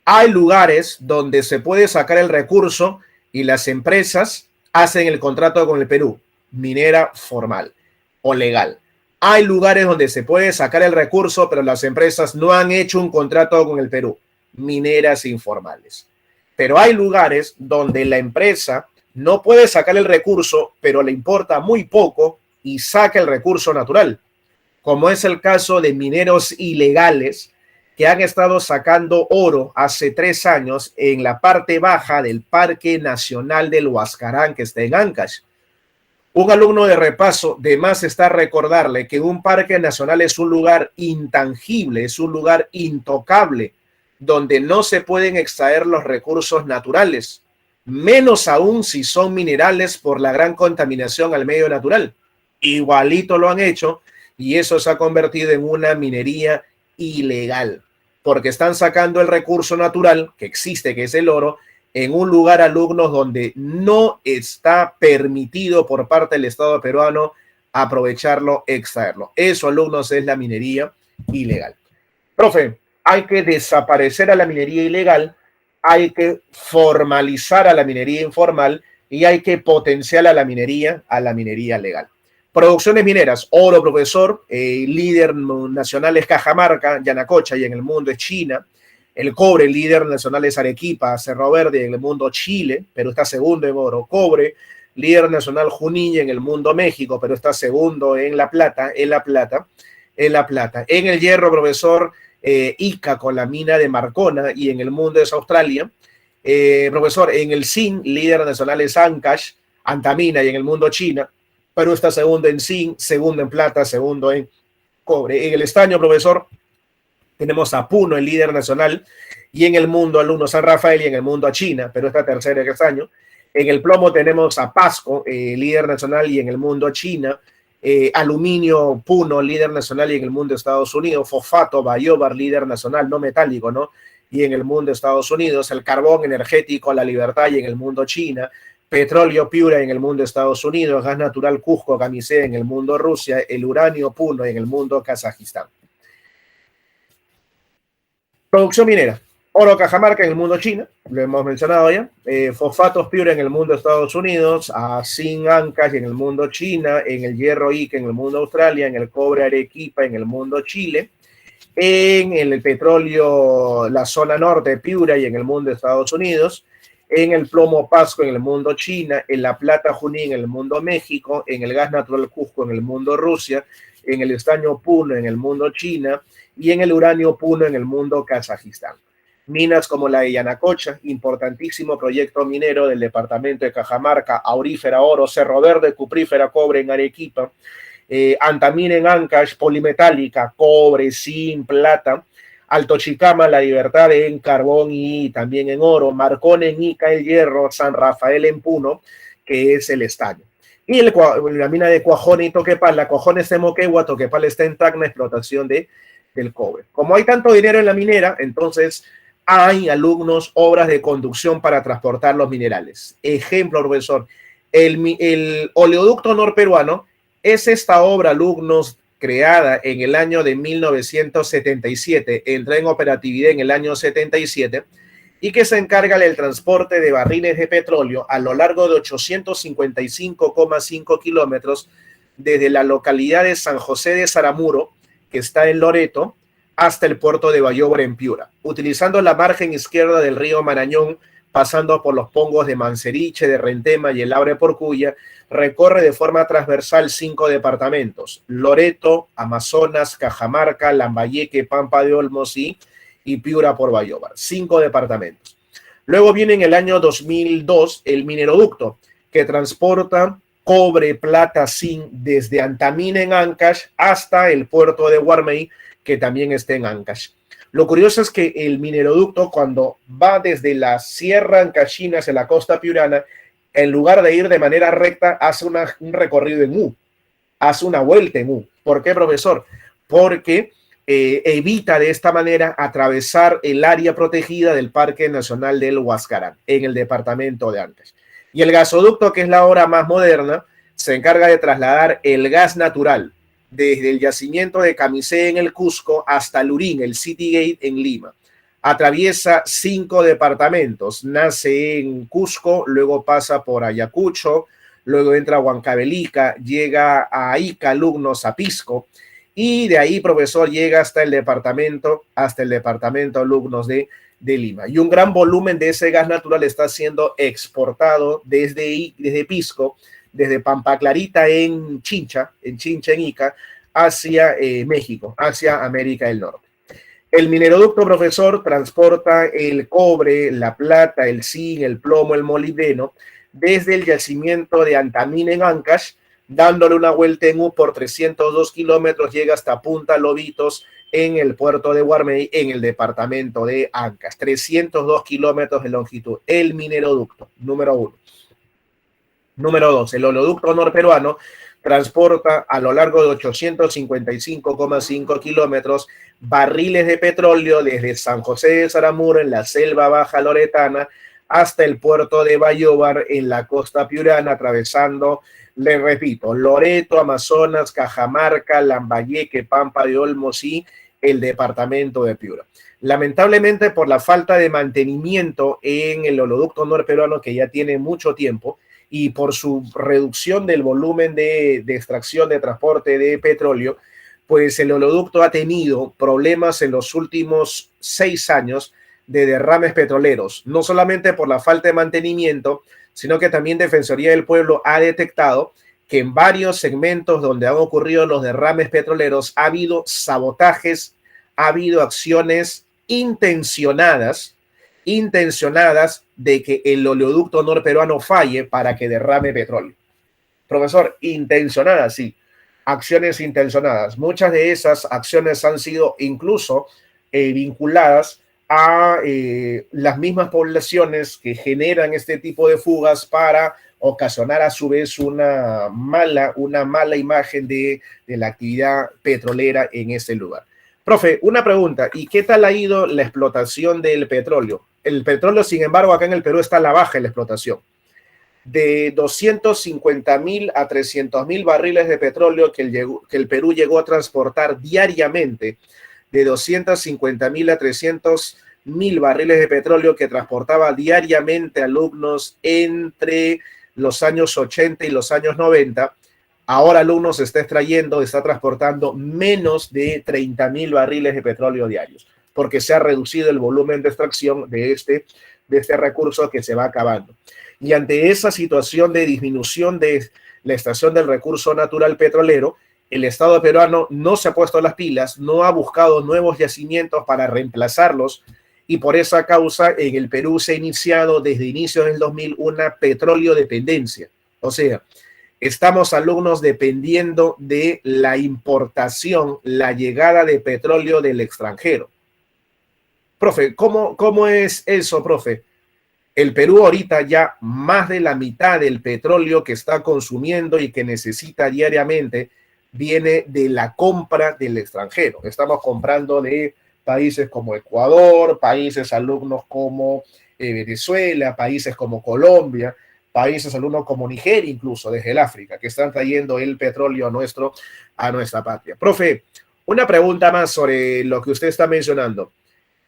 Hay lugares donde se puede sacar el recurso y las empresas hacen el contrato con el Perú, minera formal o legal. Hay lugares donde se puede sacar el recurso, pero las empresas no han hecho un contrato con el Perú, mineras informales. Pero hay lugares donde la empresa no puede sacar el recurso, pero le importa muy poco y saca el recurso natural, como es el caso de mineros ilegales que han estado sacando oro hace 3 años en la parte baja del Parque Nacional del Huascarán, que está en Ancash. Un alumno de repaso, de más está recordarle que un parque nacional es un lugar intangible, es un lugar intocable, donde no se pueden extraer los recursos naturales, menos aún si son minerales por la gran contaminación al medio natural. Igualito lo han hecho y eso se ha convertido en una minería ilegal, porque están sacando el recurso natural que existe, que es el oro, en un lugar, alumnos, donde no está permitido por parte del Estado peruano aprovecharlo, extraerlo. Eso, alumnos, es la minería ilegal. Profe, hay que desaparecer a la minería ilegal, hay que formalizar a la minería informal y hay que potenciar a la minería legal. Producciones mineras, oro, profesor, líder nacional es Cajamarca, Yanacocha, y en el mundo es China. El cobre, el líder nacional es Arequipa, Cerro Verde, en el mundo Chile, pero está segundo en oro. Cobre, líder nacional Junín, en el mundo México, pero está segundo en La Plata, en el hierro, profesor, Ica con la mina de Marcona, y en el mundo es Australia. Profesor, en el zinc, líder nacional es Ancash, Antamina, y en el mundo China, Perú está segundo en zinc, segundo en plata, segundo en cobre. En el estaño, profesor, tenemos a Puno, el líder nacional, y en el mundo alumno San Rafael, y en el mundo a China, pero está tercero en este año. En el plomo tenemos a Pasco, líder nacional, y en el mundo a China. Aluminio, Puno, líder nacional, y en el mundo Estados Unidos. Fosfato, Bayobar, líder nacional, no metálico, ¿no? Y en el mundo Estados Unidos. El carbón energético, La Libertad, y en el mundo China. Petróleo, Piura, en el mundo Estados Unidos. Gas natural, Cusco, Camisea, en el mundo Rusia. El uranio, Puno, en el mundo Kazajistán. Producción minera, oro Cajamarca en el mundo China, lo hemos mencionado ya, fosfatos Piura en el mundo Estados Unidos, zinc Ancash en el mundo China, en el hierro Ica en el mundo Australia, en el cobre Arequipa en el mundo Chile, en el petróleo la zona norte Piura y en el mundo Estados Unidos, en el plomo Pasco en el mundo China, en la plata Junín en el mundo México, en el gas natural Cusco en el mundo Rusia, en el estaño Puno en el mundo China, y en el uranio Puno en el mundo Kazajistán. Minas como la de Yanacocha, importantísimo proyecto minero del departamento de Cajamarca, aurífera oro, Cerro Verde, cuprífera cobre en Arequipa, Antamina en Ancash, polimetálica, cobre, zinc, plata, Alto Chicama, La Libertad en carbón y también en oro, Marcona en Ica, el hierro, San Rafael en Puno, que es el estaño. Y la mina de Cuajone y Toquepala, Cuajone está en Moquegua, Toquepala está en Tacna, explotación del cobre. Como hay tanto dinero en la minera, entonces hay, alumnos, obras de conducción para transportar los minerales. Ejemplo, profesor, el oleoducto norperuano es esta obra, alumnos, creada en el año de 1977, entró en operatividad en el año 77 y que se encarga del transporte de barriles de petróleo a lo largo de 855,5 kilómetros desde la localidad de San José de Saramuro, que está en Loreto, hasta el puerto de Bayóvar en Piura, utilizando la margen izquierda del río Marañón, pasando por los pongos de Manseriche, de Rentema y el Abre Porcuya. Recorre de forma transversal 5 departamentos: Loreto, Amazonas, Cajamarca, Lambayeque, Pampa de Olmos y Piura por Bayóvar. 5 departamentos. Luego viene en el año 2002 el mineroducto, que transporta cobre, plata, zinc desde Antamina en Ancash hasta el puerto de Guarmey, que también está en Ancash. Lo curioso es que el mineroducto, cuando va desde la Sierra Ancashina hacia la costa piurana, en lugar de ir de manera recta, hace un recorrido en U, hace una vuelta en U. ¿Por qué, profesor? Porque evita de esta manera atravesar el área protegida del Parque Nacional del Huascarán, en el departamento de Ancash. Y el gasoducto, que es la obra más moderna, se encarga de trasladar el gas natural desde el yacimiento de Camisé en el Cusco hasta Lurín, el City Gate en Lima. Atraviesa 5 departamentos, nace en Cusco, luego pasa por Ayacucho, luego entra a Huancavelica, llega a Ica, Lugnos, a Pisco, y de ahí, profesor, llega hasta el departamento Lugnos de Lima. Y un gran volumen de ese gas natural está siendo exportado desde Pisco, desde Pampa Clarita en Chincha, en Ica, hacia México, hacia América del Norte. El mineroducto, profesor, transporta el cobre, la plata, el zinc, el plomo, el molibdeno, desde el yacimiento de Antamina en Ancash, dándole una vuelta en U por 302 kilómetros, llega hasta Punta Lobitos en el puerto de Guarmey, en el departamento de Ancash. 302 kilómetros de longitud. El mineroducto, número 1. Número 2, el oleoducto norperuano transporta a lo largo de 855,5 kilómetros barriles de petróleo desde San José de Saramuro en la selva baja loretana hasta el puerto de Bayóvar en la costa piurana, atravesando, les repito, Loreto, Amazonas, Cajamarca, Lambayeque, Pampa de Olmos y el departamento de Piura. Lamentablemente, por la falta de mantenimiento en el oleoducto norperuano, que ya tiene mucho tiempo, y por su reducción del volumen de extracción de transporte de petróleo, pues el oleoducto ha tenido problemas en los últimos 6 años de derrames petroleros, no solamente por la falta de mantenimiento, sino que también Defensoría del Pueblo ha detectado que en varios segmentos donde han ocurrido los derrames petroleros ha habido sabotajes, ha habido acciones intencionadas de que el oleoducto norperuano falle para que derrame petróleo. Profesor, intencionadas, sí, acciones intencionadas. Muchas de esas acciones han sido incluso vinculadas a las mismas poblaciones que generan este tipo de fugas para ocasionar a su vez una mala imagen de la actividad petrolera en ese lugar. Profe, una pregunta, ¿y qué tal ha ido la explotación del petróleo? El petróleo, sin embargo, acá en el Perú está a la baja en la explotación. De 250,000 a 300,000 barriles de petróleo que el Perú llegó a transportar diariamente, de 250,000 a 300,000 barriles de petróleo que transportaba diariamente alumnos entre los años 80 y los años 90, ahora alumnos está transportando menos de 30,000 barriles de petróleo diarios, porque se ha reducido el volumen de extracción de este recurso que se va acabando. Y ante esa situación de disminución de la extracción del recurso natural petrolero, el Estado peruano no se ha puesto las pilas, no ha buscado nuevos yacimientos para reemplazarlos, y por esa causa en el Perú se ha iniciado desde inicios del 2000 una petróleo dependencia. O sea, estamos alumnos dependiendo de la importación, la llegada de petróleo del extranjero. Profe, ¿cómo es eso, profe? El Perú ahorita ya más de la mitad del petróleo que está consumiendo y que necesita diariamente viene de la compra del extranjero. Estamos comprando de países como Ecuador, países alumnos como Venezuela, países como Colombia, países alumnos como Nigeria, incluso desde el África, que están trayendo el petróleo nuestro a nuestra patria. Profe, una pregunta más sobre lo que usted está mencionando.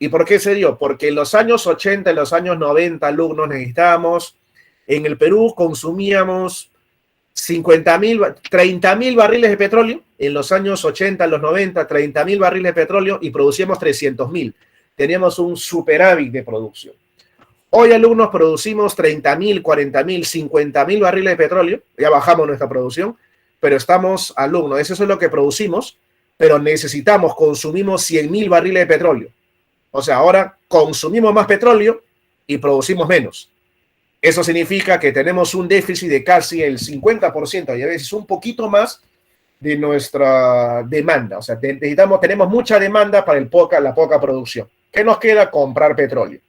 ¿Y por qué se dio? Porque en los años 80, en los años 90, alumnos necesitábamos, en el Perú consumíamos 50.000, 30.000 barriles de petróleo, en los años 80, en los 90, 30.000 barriles de petróleo y producíamos 300.000. Teníamos un superávit de producción. Hoy, alumnos, producimos 30.000, 40.000, 50.000 barriles de petróleo, ya bajamos nuestra producción, pero estamos, alumnos, eso es lo que producimos, pero necesitamos, consumimos 100.000 barriles de petróleo. O sea, ahora consumimos más petróleo y producimos menos. Eso significa que tenemos un déficit de casi el 50% y a veces un poquito más de nuestra demanda. O sea, tenemos mucha demanda para la poca producción. ¿Qué nos queda? Comprar petróleo.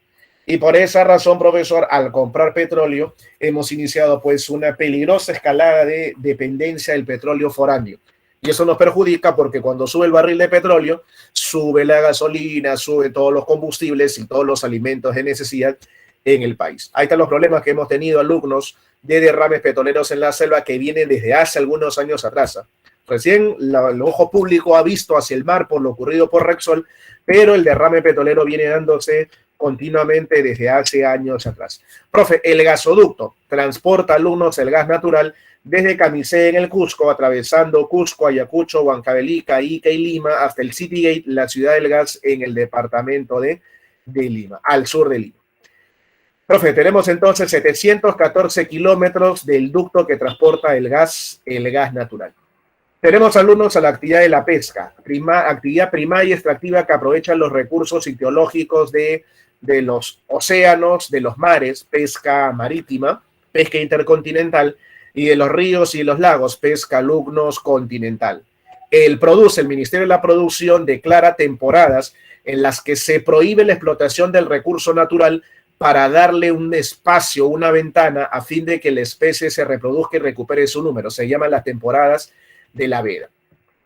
Y por esa razón, profesor, al comprar petróleo, hemos iniciado pues una peligrosa escalada de dependencia del petróleo foráneo. Y eso nos perjudica porque cuando sube el barril de petróleo, sube la gasolina, sube todos los combustibles y todos los alimentos de necesidad en el país. Ahí están los problemas que hemos tenido, alumnos, de derrames petroleros en la selva que vienen desde hace algunos años atrás. Recién el ojo público ha visto hacia el mar por lo ocurrido por Repsol, pero el derrame petrolero viene dándose continuamente desde hace años atrás. Profe, el gasoducto transporta, alumnos, el gas natural desde Camisea en el Cusco, atravesando Cusco, Ayacucho, Huancavelica, Ica y Lima, hasta el Citygate, la ciudad del gas en el departamento de Lima, al sur de Lima. Profe, tenemos entonces 714 kilómetros del ducto que transporta el gas natural. Tenemos, alumnos, a la actividad de la pesca, actividad primaria y extractiva que aprovecha los recursos ictiológicos de los océanos, de los mares, pesca marítima, pesca intercontinental, y de los ríos y los lagos, pesca alumnos continental. El Ministerio de la Producción declara temporadas en las que se prohíbe la explotación del recurso natural para darle un espacio, una ventana, a fin de que la especie se reproduzca y recupere su número. Se llaman las temporadas de la veda.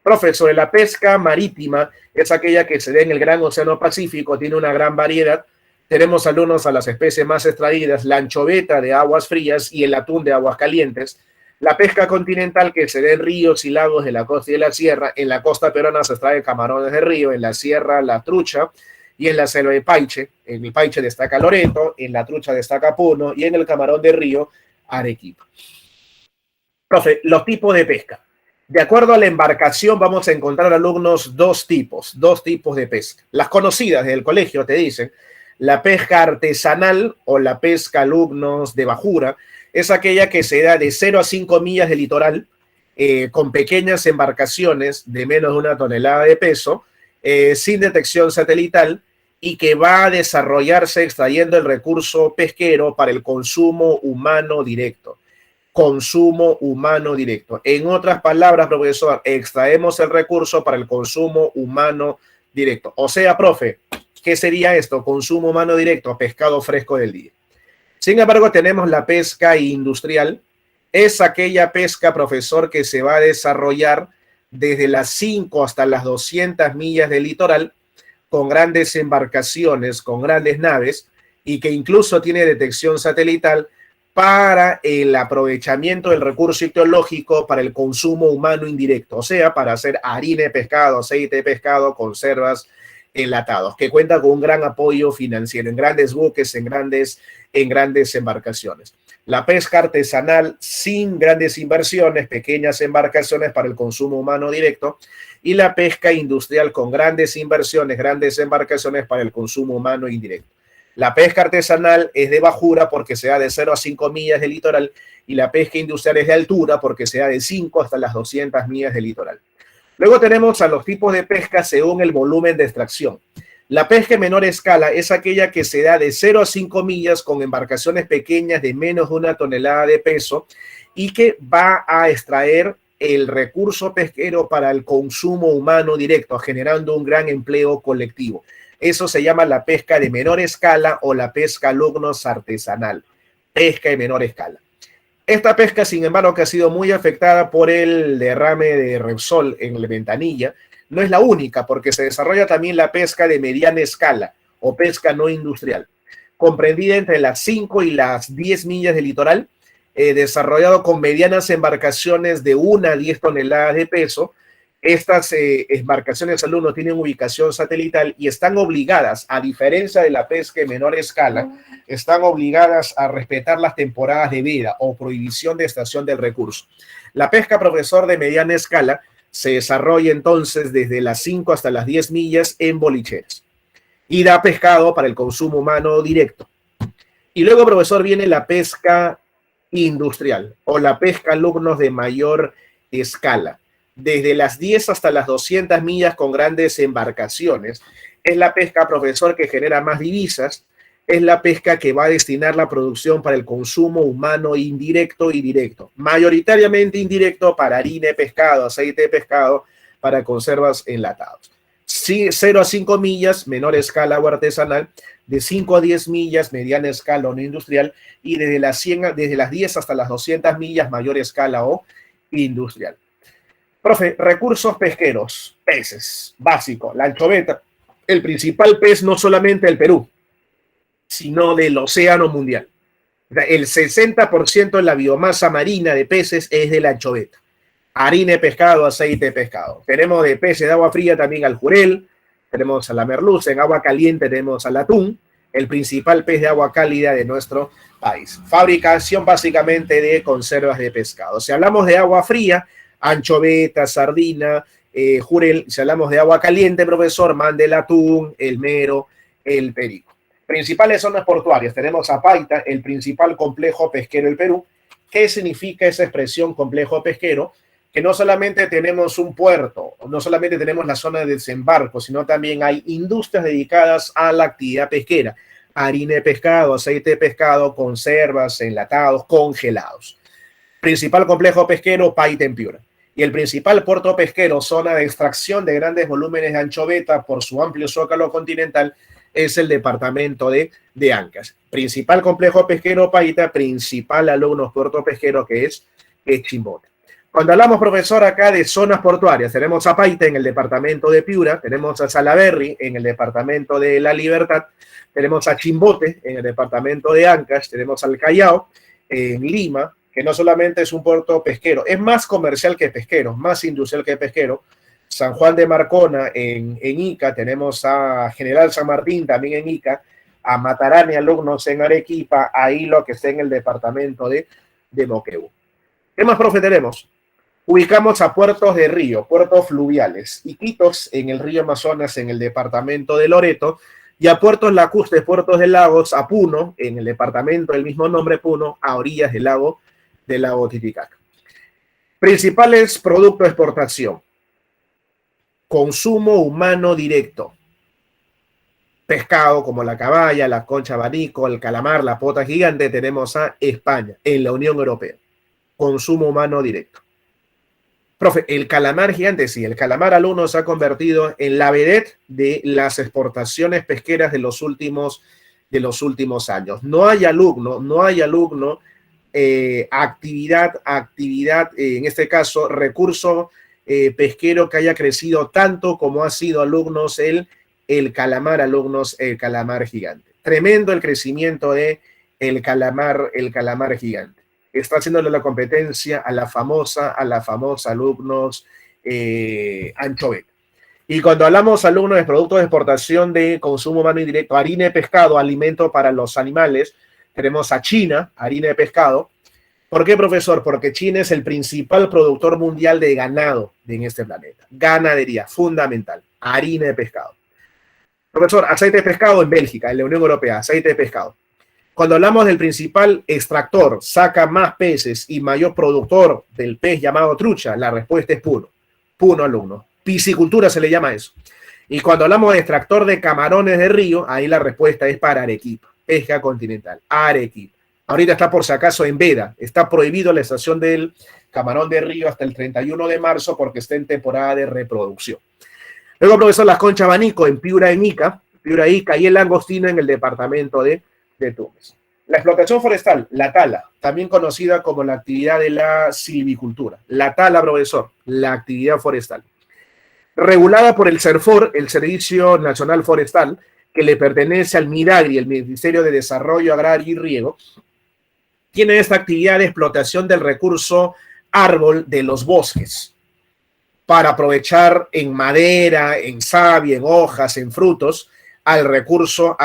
Profe, sobre la pesca marítima, es aquella que se da en el Gran Océano Pacífico, tiene una gran variedad. Tenemos, alumnos, a las especies más extraídas, la anchoveta de aguas frías y el atún de aguas calientes. La pesca continental, que se da en ríos y lagos de la costa y de la sierra. En la costa peruana se extrae camarones de río, en la sierra la trucha, y en la selva de Paiche. En el Paiche destaca Loreto, en la trucha destaca Puno, y en el camarón de río, Arequipa. Profe, los tipos de pesca. De acuerdo a la embarcación, vamos a encontrar, alumnos, dos tipos de pesca. Las conocidas del colegio te dicen, la pesca artesanal o la pesca, alumnos, de bajura, es aquella que se da de 0 a 5 millas de litoral, con pequeñas embarcaciones de menos de 1 tonelada de peso, sin detección satelital, y que va a desarrollarse extrayendo el recurso pesquero para el consumo humano directo. Consumo humano directo. En otras palabras, profesor, extraemos el recurso para el consumo humano directo. O sea, profe, ¿qué sería esto? Consumo humano directo, pescado fresco del día. Sin embargo, tenemos la pesca industrial. Es aquella pesca, profesor, que se va a desarrollar desde las 5 hasta las 200 millas del litoral, con grandes embarcaciones, con grandes naves, y que incluso tiene detección satelital para el aprovechamiento del recurso ictiológico para el consumo humano indirecto, o sea, para hacer harina de pescado, aceite de pescado, conservas, enlatados, que cuenta con un gran apoyo financiero en grandes buques, en grandes embarcaciones. La pesca artesanal sin grandes inversiones, pequeñas embarcaciones para el consumo humano directo, y la pesca industrial con grandes inversiones, grandes embarcaciones para el consumo humano indirecto. La pesca artesanal es de bajura porque se da de 0 a 5 millas de litoral, y la pesca industrial es de altura porque se da de 5 hasta las 200 millas de litoral. Luego tenemos a los tipos de pesca según el volumen de extracción. La pesca en menor escala es aquella que se da de 0 a 5 millas con embarcaciones pequeñas de menos de 1 tonelada de peso y que va a extraer el recurso pesquero para el consumo humano directo, generando un gran empleo colectivo. Eso se llama la pesca de menor escala o la pesca, alumnos, artesanal. Pesca de menor escala. Esta pesca, sin embargo, que ha sido muy afectada por el derrame de Repsol en la Ventanilla, no es la única, porque se desarrolla también la pesca de mediana escala o pesca no industrial, comprendida entre las 5 y las 10 millas de litoral, desarrollado con medianas embarcaciones de 1 a 10 toneladas de peso. Estas embarcaciones, alumnos, tienen ubicación satelital y están obligadas, a diferencia de la pesca en menor escala, están obligadas a respetar las temporadas de veda o prohibición de extracción del recurso. La pesca, profesor, de mediana escala se desarrolla entonces desde las 5 hasta las 10 millas en bolicheras y da pescado para el consumo humano directo. Y luego, profesor, viene la pesca industrial o la pesca, alumnos, de mayor escala, desde las 10 hasta las 200 millas con grandes embarcaciones. Es la pesca, profesor, que genera más divisas, es la pesca que va a destinar la producción para el consumo humano indirecto y directo, mayoritariamente indirecto para harina de pescado, aceite de pescado, para conservas enlatados. 0 a 5 millas, menor escala o artesanal, de 5 a 10 millas, mediana escala o no industrial, y desde las 10 hasta las 200 millas, mayor escala o industrial. Profe, recursos pesqueros, peces, básico, la anchoveta, el principal pez no solamente del Perú, sino del océano mundial. El 60% de la biomasa marina de peces es de la anchoveta. Harina de pescado, aceite de pescado. Tenemos de peces de agua fría también al jurel, tenemos a la merluza, en agua caliente tenemos al atún, el principal pez de agua cálida de nuestro país. Fabricación básicamente de conservas de pescado. Si hablamos de agua fría, anchoveta, sardina, jurel. Si hablamos de agua caliente, profesor, mande el atún, el mero, el perico. Principales zonas portuarias. Tenemos a Paita, el principal complejo pesquero del Perú. ¿Qué significa esa expresión complejo pesquero? Que no solamente tenemos un puerto, no solamente tenemos la zona de desembarco, sino también hay industrias dedicadas a la actividad pesquera. Harina de pescado, aceite de pescado, conservas, enlatados, congelados. Principal complejo pesquero, Paita en Piura. Y el principal puerto pesquero, zona de extracción de grandes volúmenes de anchoveta por su amplio zócalo continental, es el departamento de Ancash. Principal complejo pesquero, Paita, principal, alumnos, puerto pesquero, que es Chimbote. Cuando hablamos, profesor, acá de zonas portuarias, tenemos a Paita en el departamento de Piura, tenemos a Salaberry en el departamento de La Libertad, tenemos a Chimbote en el departamento de Ancash, tenemos al Callao en Lima, que no solamente es un puerto pesquero, es más comercial que pesquero, más industrial que pesquero. San Juan de Marcona en Ica, tenemos a General San Martín también en Ica, a Matarani, alumnos, en Arequipa, a Hilo, que está en el departamento de Moquegua. ¿Qué más, profe, tenemos? Ubicamos a puertos de río, puertos fluviales, Iquitos en el río Amazonas en el departamento de Loreto, y a puertos lacustres, puertos de lagos, a Puno en el departamento del mismo nombre, Puno, a orillas del lago Titicaca. Principales productos de exportación: consumo humano directo, pescado como la caballa, la concha abanico, el calamar, la pota gigante. Tenemos a España en la Unión Europea, consumo humano directo. Profe, el calamar gigante, sí, el calamar, alumno, se ha convertido en la vedette de las exportaciones pesqueras de los últimos años. No hay alumno, actividad, en este caso, recurso pesquero que haya crecido tanto como ha sido, alumnos, el calamar, alumnos, el calamar gigante. Tremendo el crecimiento de el calamar gigante. Está haciéndole la competencia a la famosa, alumnos, anchoveta. Y cuando hablamos, alumnos, de productos de exportación de consumo humano indirecto, harina de pescado, alimento para los animales, tenemos a China, harina de pescado. ¿Por qué, profesor? Porque China es el principal productor mundial de ganado en este planeta. Ganadería, fundamental, harina de pescado. Profesor, aceite de pescado en Bélgica, en la Unión Europea, aceite de pescado. Cuando hablamos del principal extractor, saca más peces y mayor productor del pez llamado trucha, la respuesta es Puno. Puno, alumno. Piscicultura se le llama eso. Y cuando hablamos de extractor de camarones de río, ahí la respuesta es para Arequipa, pesca continental, Arequipa. Ahorita está por si acaso en veda, está prohibido la extracción del camarón de río hasta el 31 de marzo porque está en temporada de reproducción. Luego, profesor, las conchas abanico en Piura, Ica, y el langostino en el departamento de Tumbes. La explotación forestal, la tala, también conocida como la actividad de la silvicultura. La tala, profesor, la actividad forestal. Regulada por el SERFOR, el Servicio Nacional Forestal, que le pertenece al MIDAGRI, el Ministerio de Desarrollo Agrario y Riego, tiene esta actividad de explotación del recurso árbol de los bosques para aprovechar en madera, en savia, en hojas, en frutos, al recurso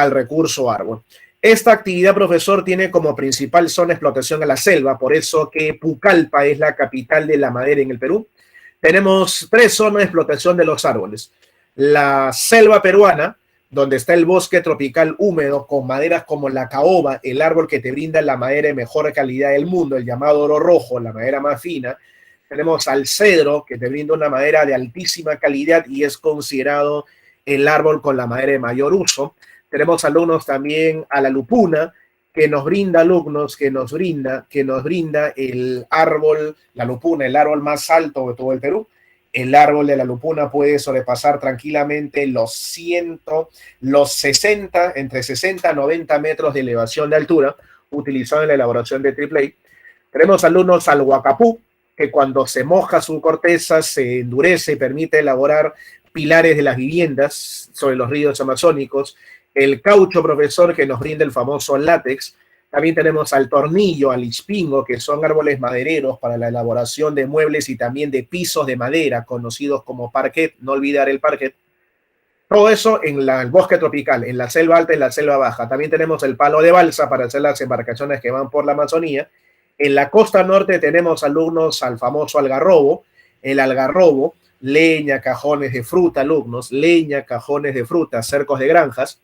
árbol. Esta actividad, profesor, tiene como principal zona de explotación a la selva, por eso que Pucallpa es la capital de la madera en el Perú. Tenemos 3 zonas de explotación de los árboles. La selva peruana, donde está el bosque tropical húmedo con maderas como la caoba, el árbol que te brinda la madera de mejor calidad del mundo, el llamado oro rojo, la madera más fina. Tenemos al cedro, que te brinda una madera de altísima calidad y es considerado el árbol con la madera de mayor uso. Tenemos alumnos también a la lupuna, que nos brinda el árbol, la lupuna, el árbol más alto de todo el Perú. El árbol de la lupuna puede sobrepasar tranquilamente los 60, entre 60 a 90 metros de elevación de altura, utilizado en la elaboración de AAA. Tenemos alumnos al huacapú, que cuando se moja su corteza se endurece y permite elaborar pilares de las viviendas sobre los ríos amazónicos. El caucho, profesor, que nos brinda el famoso látex. También tenemos al tornillo, al ispingo, que son árboles madereros para la elaboración de muebles y también de pisos de madera, conocidos como parquet, no olvidar el parquet. Todo eso en el bosque tropical, en la selva alta y en la selva baja. También tenemos el palo de balsa para hacer las embarcaciones que van por la Amazonía. En la costa norte tenemos alumnos al famoso algarrobo. El algarrobo, leña, cajones de fruta, alumnos, leña, cajones de fruta, cercos de granjas.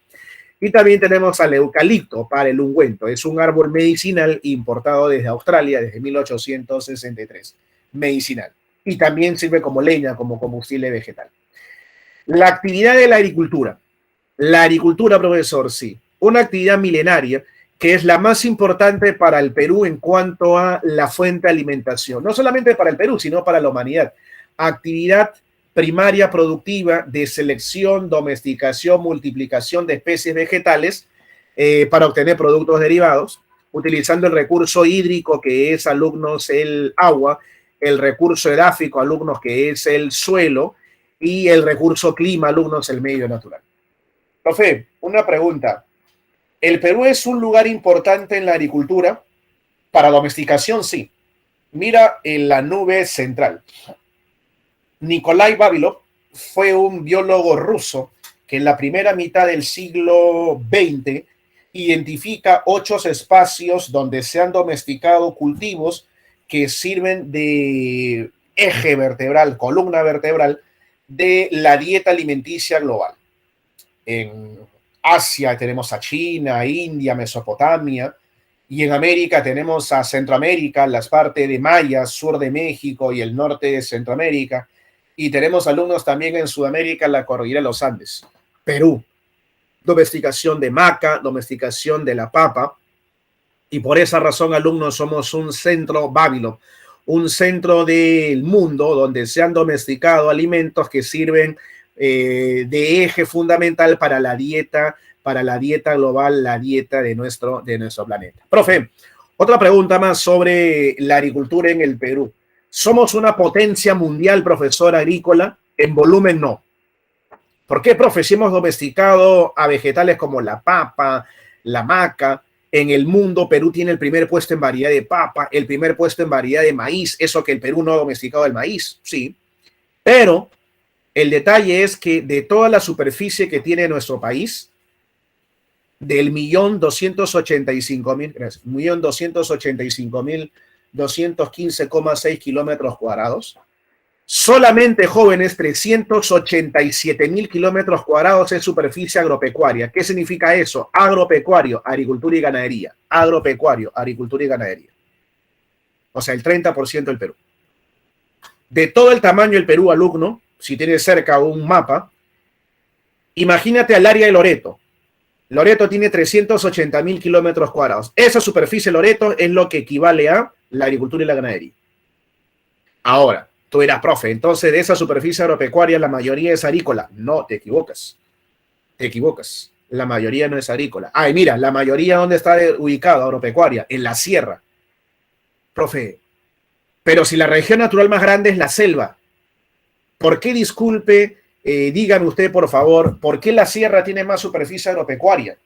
Y también tenemos al eucalipto para el ungüento. Es un árbol medicinal importado desde Australia desde 1863. Medicinal. Y también sirve como leña, como combustible vegetal. La actividad de la agricultura. La agricultura, profesor, sí. Una actividad milenaria que es la más importante para el Perú en cuanto a la fuente de alimentación. No solamente para el Perú, sino para la humanidad. Actividad primaria productiva de selección, domesticación, multiplicación de especies vegetales para obtener productos derivados, utilizando el recurso hídrico que es, alumnos, el agua, el recurso edáfico, alumnos, que es el suelo, y el recurso clima, alumnos, el medio natural. Profe, una pregunta. ¿El Perú es un lugar importante en la agricultura? Para domesticación, sí. Mira en la nube central. Nikolai Vavilov fue un biólogo ruso que en la primera mitad del siglo XX identifica 8 espacios donde se han domesticado cultivos que sirven de eje vertebral, columna vertebral de la dieta alimenticia global. En Asia tenemos a China, India, Mesopotamia, y en América tenemos a Centroamérica, las partes de Maya, sur de México y el norte de Centroamérica. Y tenemos alumnos también en Sudamérica, en la cordillera de los Andes. Perú, domesticación de maca, domesticación de la papa. Y por esa razón, alumnos, somos un centro Vavilov, un centro del mundo donde se han domesticado alimentos que sirven de eje fundamental para la dieta global, la dieta de nuestro planeta. Profe, otra pregunta más sobre la agricultura en el Perú. ¿Somos una potencia mundial, profesor, agrícola? En volumen, no. ¿Por qué, profe? Si hemos domesticado a vegetales como la papa, la maca, en el mundo Perú tiene el primer puesto en variedad de papa, el primer puesto en variedad de maíz, eso que el Perú no ha domesticado el maíz, sí. Pero el detalle es que de toda la superficie que tiene nuestro país, del 1.285.215,6 kilómetros cuadrados, solamente, jóvenes, 387.000 kilómetros cuadrados es superficie agropecuaria. ¿Qué significa eso? Agropecuario, agricultura y ganadería. Agropecuario, agricultura y ganadería. O sea, el 30% del Perú. De todo el tamaño del Perú, alumno, si tienes cerca un mapa, imagínate al área de Loreto. Loreto tiene 380.000 kilómetros cuadrados. Esa superficie de Loreto es lo que equivale a la agricultura y la ganadería. Ahora, tú dirás, profe, entonces de esa superficie agropecuaria la mayoría es agrícola. No, te equivocas. Te equivocas. La mayoría no es agrícola. Ay, mira, la mayoría, ¿dónde está ubicada agropecuaria? En la sierra. Profe, pero si la región natural más grande es la selva, ¿por qué, disculpe, dígame usted, por favor, por qué la sierra tiene más superficie agropecuaria?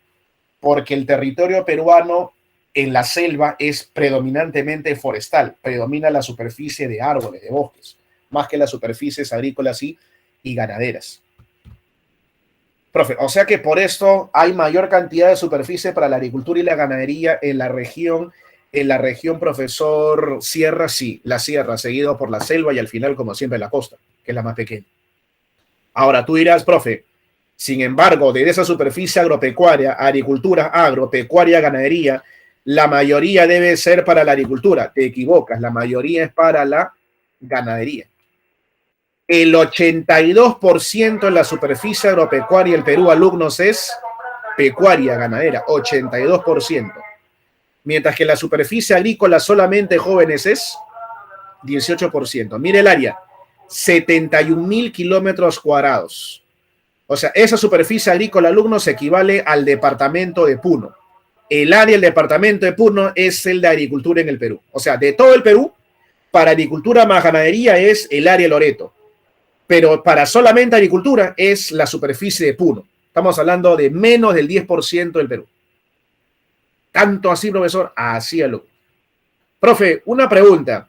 Porque el territorio peruano en la selva es predominantemente forestal, predomina la superficie de árboles, de bosques, más que las superficies agrícolas y ganaderas. Profe, o sea que por esto hay mayor cantidad de superficie para la agricultura y la ganadería en la región, profesor Sierra, sí, la sierra, seguido por la selva y al final, como siempre, la costa, que es la más pequeña. Ahora tú dirás, profe, sin embargo, de esa superficie agropecuaria, agricultura, agropecuaria, ganadería, la mayoría debe ser para la agricultura. Te equivocas, la mayoría es para la ganadería. El 82% de la superficie agropecuaria del Perú, alumnos, es pecuaria ganadera, 82%. Mientras que la superficie agrícola solamente, jóvenes, es 18%. Mire el área, 71.000 kilómetros cuadrados. O sea, esa superficie agrícola, alumnos, equivale al departamento de Puno. El área del departamento de Puno es el de agricultura en el Perú. O sea, de todo el Perú, para agricultura más ganadería es el área Loreto. Pero para solamente agricultura es la superficie de Puno. Estamos hablando de menos del 10% del Perú. ¿Tanto así, profesor? Así, alumno. Profe, una pregunta.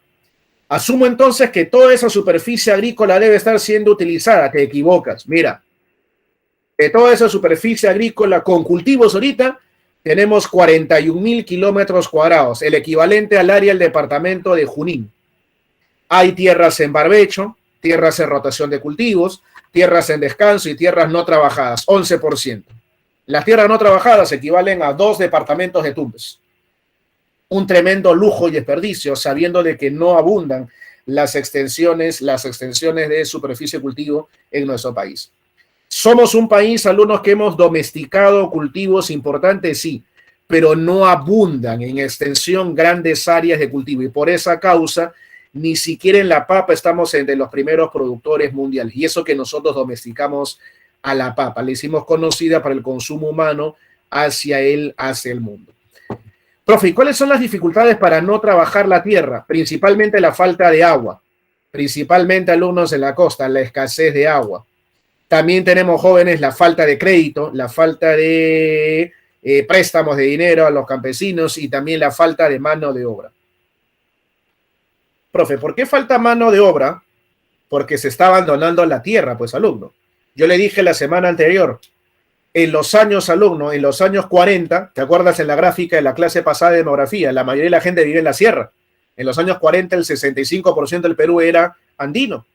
Asumo entonces que toda esa superficie agrícola debe estar siendo utilizada. Te equivocas. Mira, de toda esa superficie agrícola con cultivos ahorita, tenemos 41.000 kilómetros cuadrados, el equivalente al área del departamento de Junín. Hay tierras en barbecho, tierras en rotación de cultivos, tierras en descanso y tierras no trabajadas, 11%. Las tierras no trabajadas equivalen a 2 departamentos de Tumbes. Un tremendo lujo y desperdicio, sabiendo de que no abundan las extensiones de superficie de cultivo en nuestro país. Somos un país, alumnos, que hemos domesticado cultivos importantes, sí, pero no abundan en extensión grandes áreas de cultivo y por esa causa ni siquiera en la papa estamos entre los primeros productores mundiales. Y eso que nosotros domesticamos a la papa, la hicimos conocida para el consumo humano hacia el mundo. Profe, ¿cuáles son las dificultades para no trabajar la tierra? Principalmente la falta de agua, principalmente, alumnos, en la costa, la escasez de agua. También tenemos, jóvenes, la falta de crédito, la falta de préstamos de dinero a los campesinos y también la falta de mano de obra. Profe, ¿por qué falta mano de obra? Porque se está abandonando la tierra, pues, alumno. Yo le dije la semana anterior, en los años, alumno, en los años 40, ¿te acuerdas en la gráfica de la clase pasada de demografía? La mayoría de la gente vive en la sierra. En los años 40, el 65% del Perú era andino.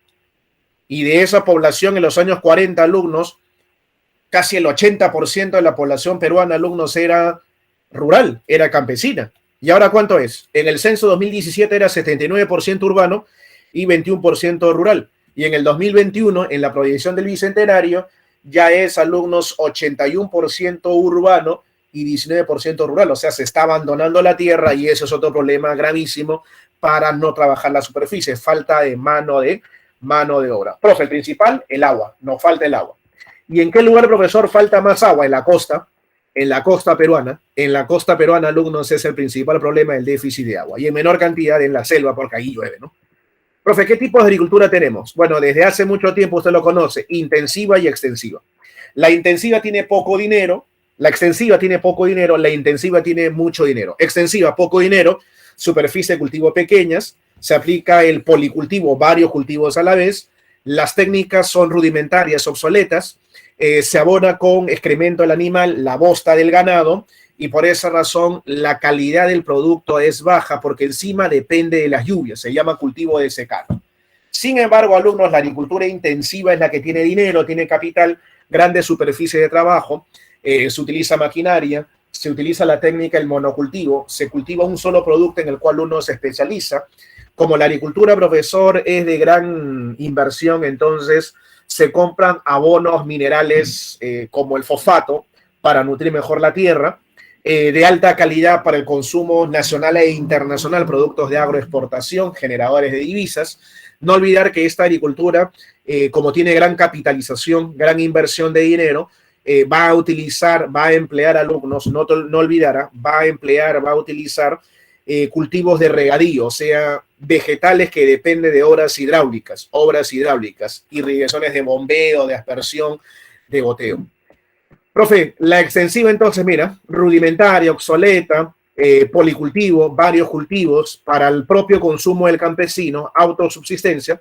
Y de esa población, en los años 40, alumnos, casi el 80% de la población peruana, alumnos, era rural, era campesina. ¿Y ahora cuánto es? En el censo 2017 era 79% urbano y 21% rural. Y en el 2021, en la proyección del Bicentenario, ya es, alumnos, 81% urbano y 19% rural. O sea, se está abandonando la tierra y eso es otro problema gravísimo para no trabajar la superficie. Falta de mano de obra. Profe, el principal, el agua. Nos falta el agua. ¿Y en qué lugar, profesor, falta más agua? En la costa. En la costa peruana. En la costa peruana, alumnos, es el principal problema del déficit de agua. Y en menor cantidad en la selva, porque ahí llueve, ¿no? Profe, ¿qué tipo de agricultura tenemos? Bueno, desde hace mucho tiempo usted lo conoce, intensiva y extensiva. La intensiva tiene poco dinero, la extensiva tiene poco dinero, la intensiva tiene mucho dinero. Extensiva, poco dinero, superficie de cultivo pequeñas, se aplica el policultivo, varios cultivos a la vez, las técnicas son rudimentarias, obsoletas, se abona con excremento del animal, la bosta del ganado, y por esa razón la calidad del producto es baja porque encima depende de las lluvias, se llama cultivo de secano. Sin embargo, alumnos, la agricultura intensiva es la que tiene dinero, tiene capital, grande superficie de trabajo, se utiliza maquinaria, se utiliza la técnica del monocultivo, se cultiva un solo producto en el cual uno se especializa. Como la agricultura, profesor, es de gran inversión, entonces se compran abonos minerales como el fosfato para nutrir mejor la tierra, de alta calidad para el consumo nacional e internacional, productos de agroexportación, generadores de divisas. No olvidar que esta agricultura, como tiene gran capitalización, gran inversión de dinero, va a emplear, alumnos, no olvidar, va a utilizar cultivos de regadío, o sea, vegetales que dependen de obras hidráulicas, irrigaciones de bombeo, de aspersión, de goteo. Profe, la extensiva entonces, mira, rudimentaria, obsoleta, policultivo, varios cultivos para el propio consumo del campesino, autosubsistencia,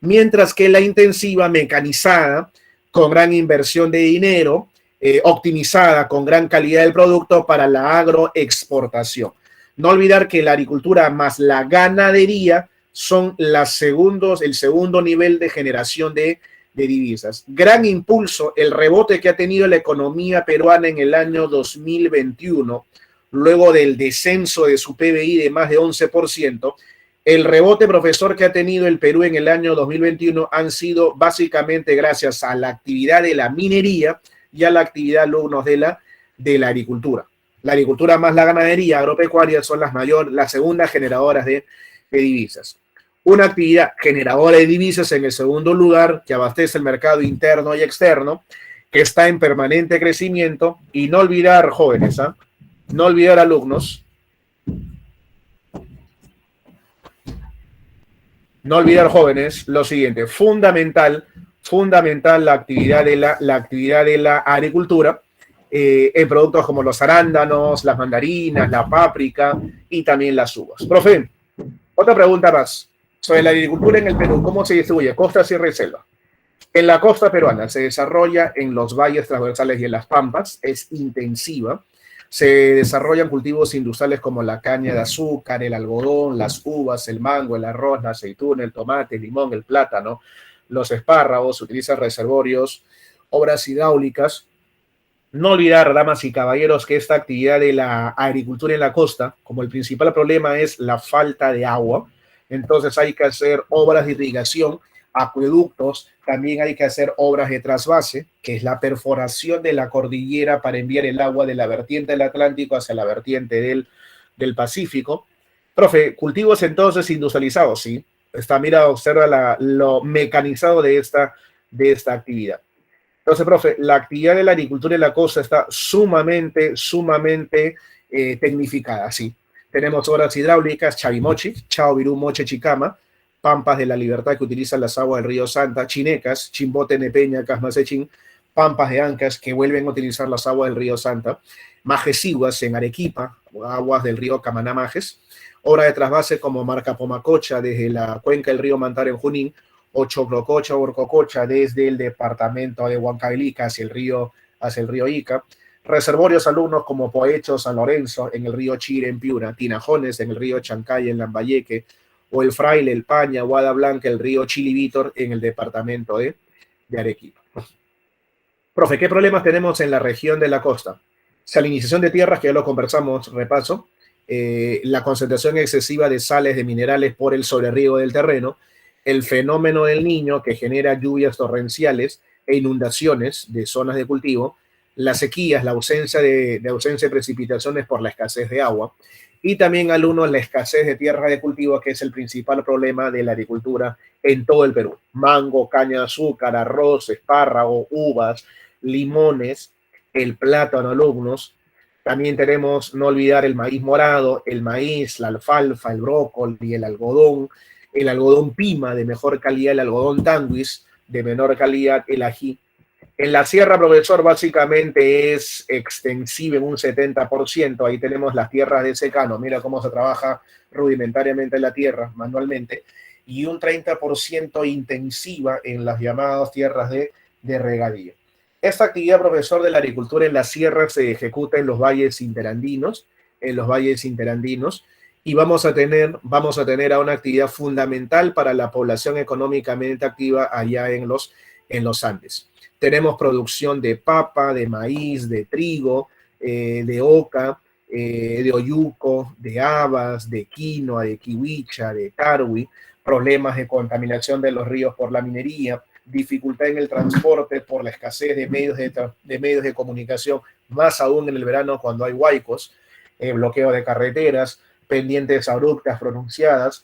mientras que la intensiva, mecanizada, con gran inversión de dinero, optimizada, con gran calidad del producto para la agroexportación. No olvidar que la agricultura más la ganadería son el segundo nivel de generación de divisas. Gran impulso, el rebote que ha tenido la economía peruana en el año 2021, luego del descenso de su PBI de más de 11%, el rebote, profesor, que ha tenido el Perú en el año 2021 han sido básicamente gracias a la actividad de la minería y a la actividad, alumnos, de la agricultura. La agricultura más la ganadería agropecuaria son las segundas generadoras de divisas. Una actividad generadora de divisas en el segundo lugar, que abastece el mercado interno y externo, que está en permanente crecimiento, y no olvidar, jóvenes, no olvidar, alumnos, no olvidar, jóvenes, lo siguiente: fundamental la actividad de la agricultura en productos como los arándanos, las mandarinas, la páprica y también las uvas. Profe, otra pregunta más sobre la agricultura en el Perú. ¿Cómo se distribuye? Costa, sierra y selva. En la costa peruana se desarrolla en los valles transversales y en las pampas, es intensiva. Se desarrollan cultivos industriales como la caña de azúcar, el algodón, las uvas, el mango, el arroz, la aceituna, el tomate, el limón, el plátano, los espárragos. Se utilizan reservorios, obras hidráulicas. No olvidar, damas y caballeros, que esta actividad de la agricultura en la costa, como el principal problema es la falta de agua, entonces hay que hacer obras de irrigación, acueductos, también hay que hacer obras de trasvase, que es la perforación de la cordillera para enviar el agua de la vertiente del Atlántico hacia la vertiente del Pacífico. Profe, cultivos entonces industrializados, sí. Está, mira, observa lo mecanizado de esta actividad. Entonces, profe, la actividad de la agricultura en la costa está sumamente tecnificada, sí. Tenemos obras hidráulicas, Chavimochi, Chao Virú Moche Chicama, Pampas de la Libertad que utilizan las aguas del río Santa, Chinecas, Chimbote Nepeña, Casmasechín, Pampas de Ancas que vuelven a utilizar las aguas del río Santa, Majesiguas en Arequipa, aguas del río Camanamajes, obra de trasvase como Marca Pomacocha desde la cuenca del río Mantaro en Junín, o Choclococha, Orcococha desde el departamento de Huancavelica hacia el río Ica, reservorios, alumnos, como Poecho, San Lorenzo en el río Chire en Piura, Tinajones en el río Chancay en Lambayeque, o el Fraile, el Paña, Guada Blanca, el río Chilivítor en el departamento de Arequipa. Profe, ¿qué problemas tenemos en la región de la costa? Salinización de tierras, que ya lo conversamos, repaso, la concentración excesiva de sales de minerales por el sobreriego del terreno, el fenómeno del Niño, que genera lluvias torrenciales e inundaciones de zonas de cultivo, las sequías, la ausencia de precipitaciones por la escasez de agua, y también, alumnos, la escasez de tierra de cultivo, que es el principal problema de la agricultura en todo el Perú. Mango, caña de azúcar, arroz, espárrago, uvas, limones, el plátano, alumnos. También tenemos, no olvidar, el maíz morado, el maíz, la alfalfa, el brócoli, el algodón pima de mejor calidad, el algodón tanguis de menor calidad, el ají. En la sierra, profesor, básicamente es extensiva en un 70%. Ahí tenemos las tierras de secano. Mira cómo se trabaja rudimentariamente la tierra, manualmente. Y un 30% intensiva en las llamadas tierras de regadío. Esta actividad, profesor, de la agricultura en la sierra se ejecuta en los valles interandinos, y vamos a tener a una actividad fundamental para la población económicamente activa allá en los Andes. Tenemos producción de papa, de maíz, de trigo, de oca, de oyuco, de habas, de quinoa, de kiwicha, de tarwi, problemas de contaminación de los ríos por la minería, dificultad en el transporte por la escasez de medios de comunicación, más aún en el verano cuando hay huaicos, bloqueo de carreteras, pendientes abruptas pronunciadas,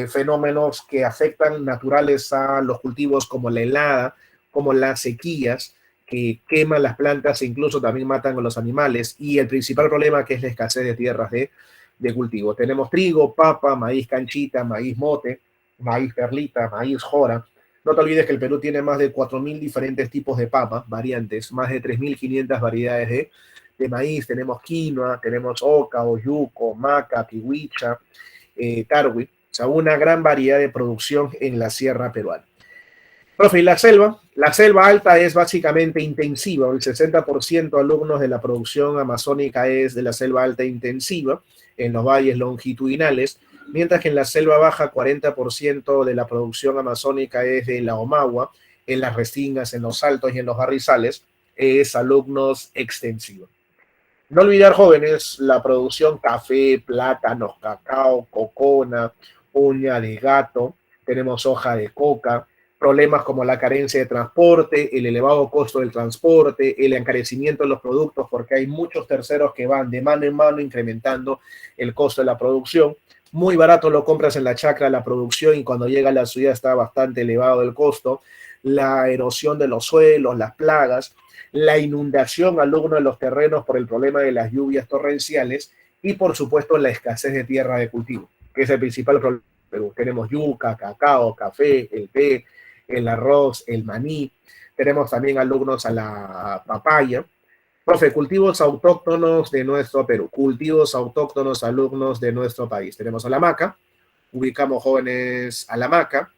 fenómenos que afectan naturales a los cultivos como la helada, como las sequías, que queman las plantas e incluso también matan a los animales, y el principal problema, que es la escasez de tierras de cultivo. Tenemos trigo, papa, maíz canchita, maíz mote, maíz perlita, maíz jora. No te olvides que el Perú tiene más de 4.000 diferentes tipos de papa, variantes, más de 3.500 variedades de maíz tenemos quinoa, tenemos oca, oyuco, maca, pihuicha, tarwi, o sea, una gran variedad de producción en la sierra peruana. Profe, ¿y la selva alta es básicamente intensiva, el 60% de alumnos de la producción amazónica es de la selva alta intensiva, en los valles longitudinales, mientras que en la selva baja 40% de la producción amazónica es de la Omagua, en las restingas, en los altos y en los barrizales, es alumnos extensivos. No olvidar, jóvenes, la producción café, plátanos, cacao, cocona, uña de gato, tenemos hoja de coca, problemas como la carencia de transporte, el elevado costo del transporte, el encarecimiento de los productos, porque hay muchos terceros que van de mano en mano incrementando el costo de la producción. Muy barato lo compras en la chacra, la producción, y cuando llega a la ciudad está bastante elevado el costo. La erosión de los suelos, las plagas, la inundación al uno de los terrenos por el problema de las lluvias torrenciales y, por supuesto, la escasez de tierra de cultivo, que es el principal problema. Pero tenemos yuca, cacao, café, el té, el arroz, el maní. Tenemos también alumnos a la papaya. Profe, cultivos autóctonos de nuestro Perú, cultivos autóctonos alumnos de nuestro país. Tenemos a la maca, ubicamos jóvenes a la maca.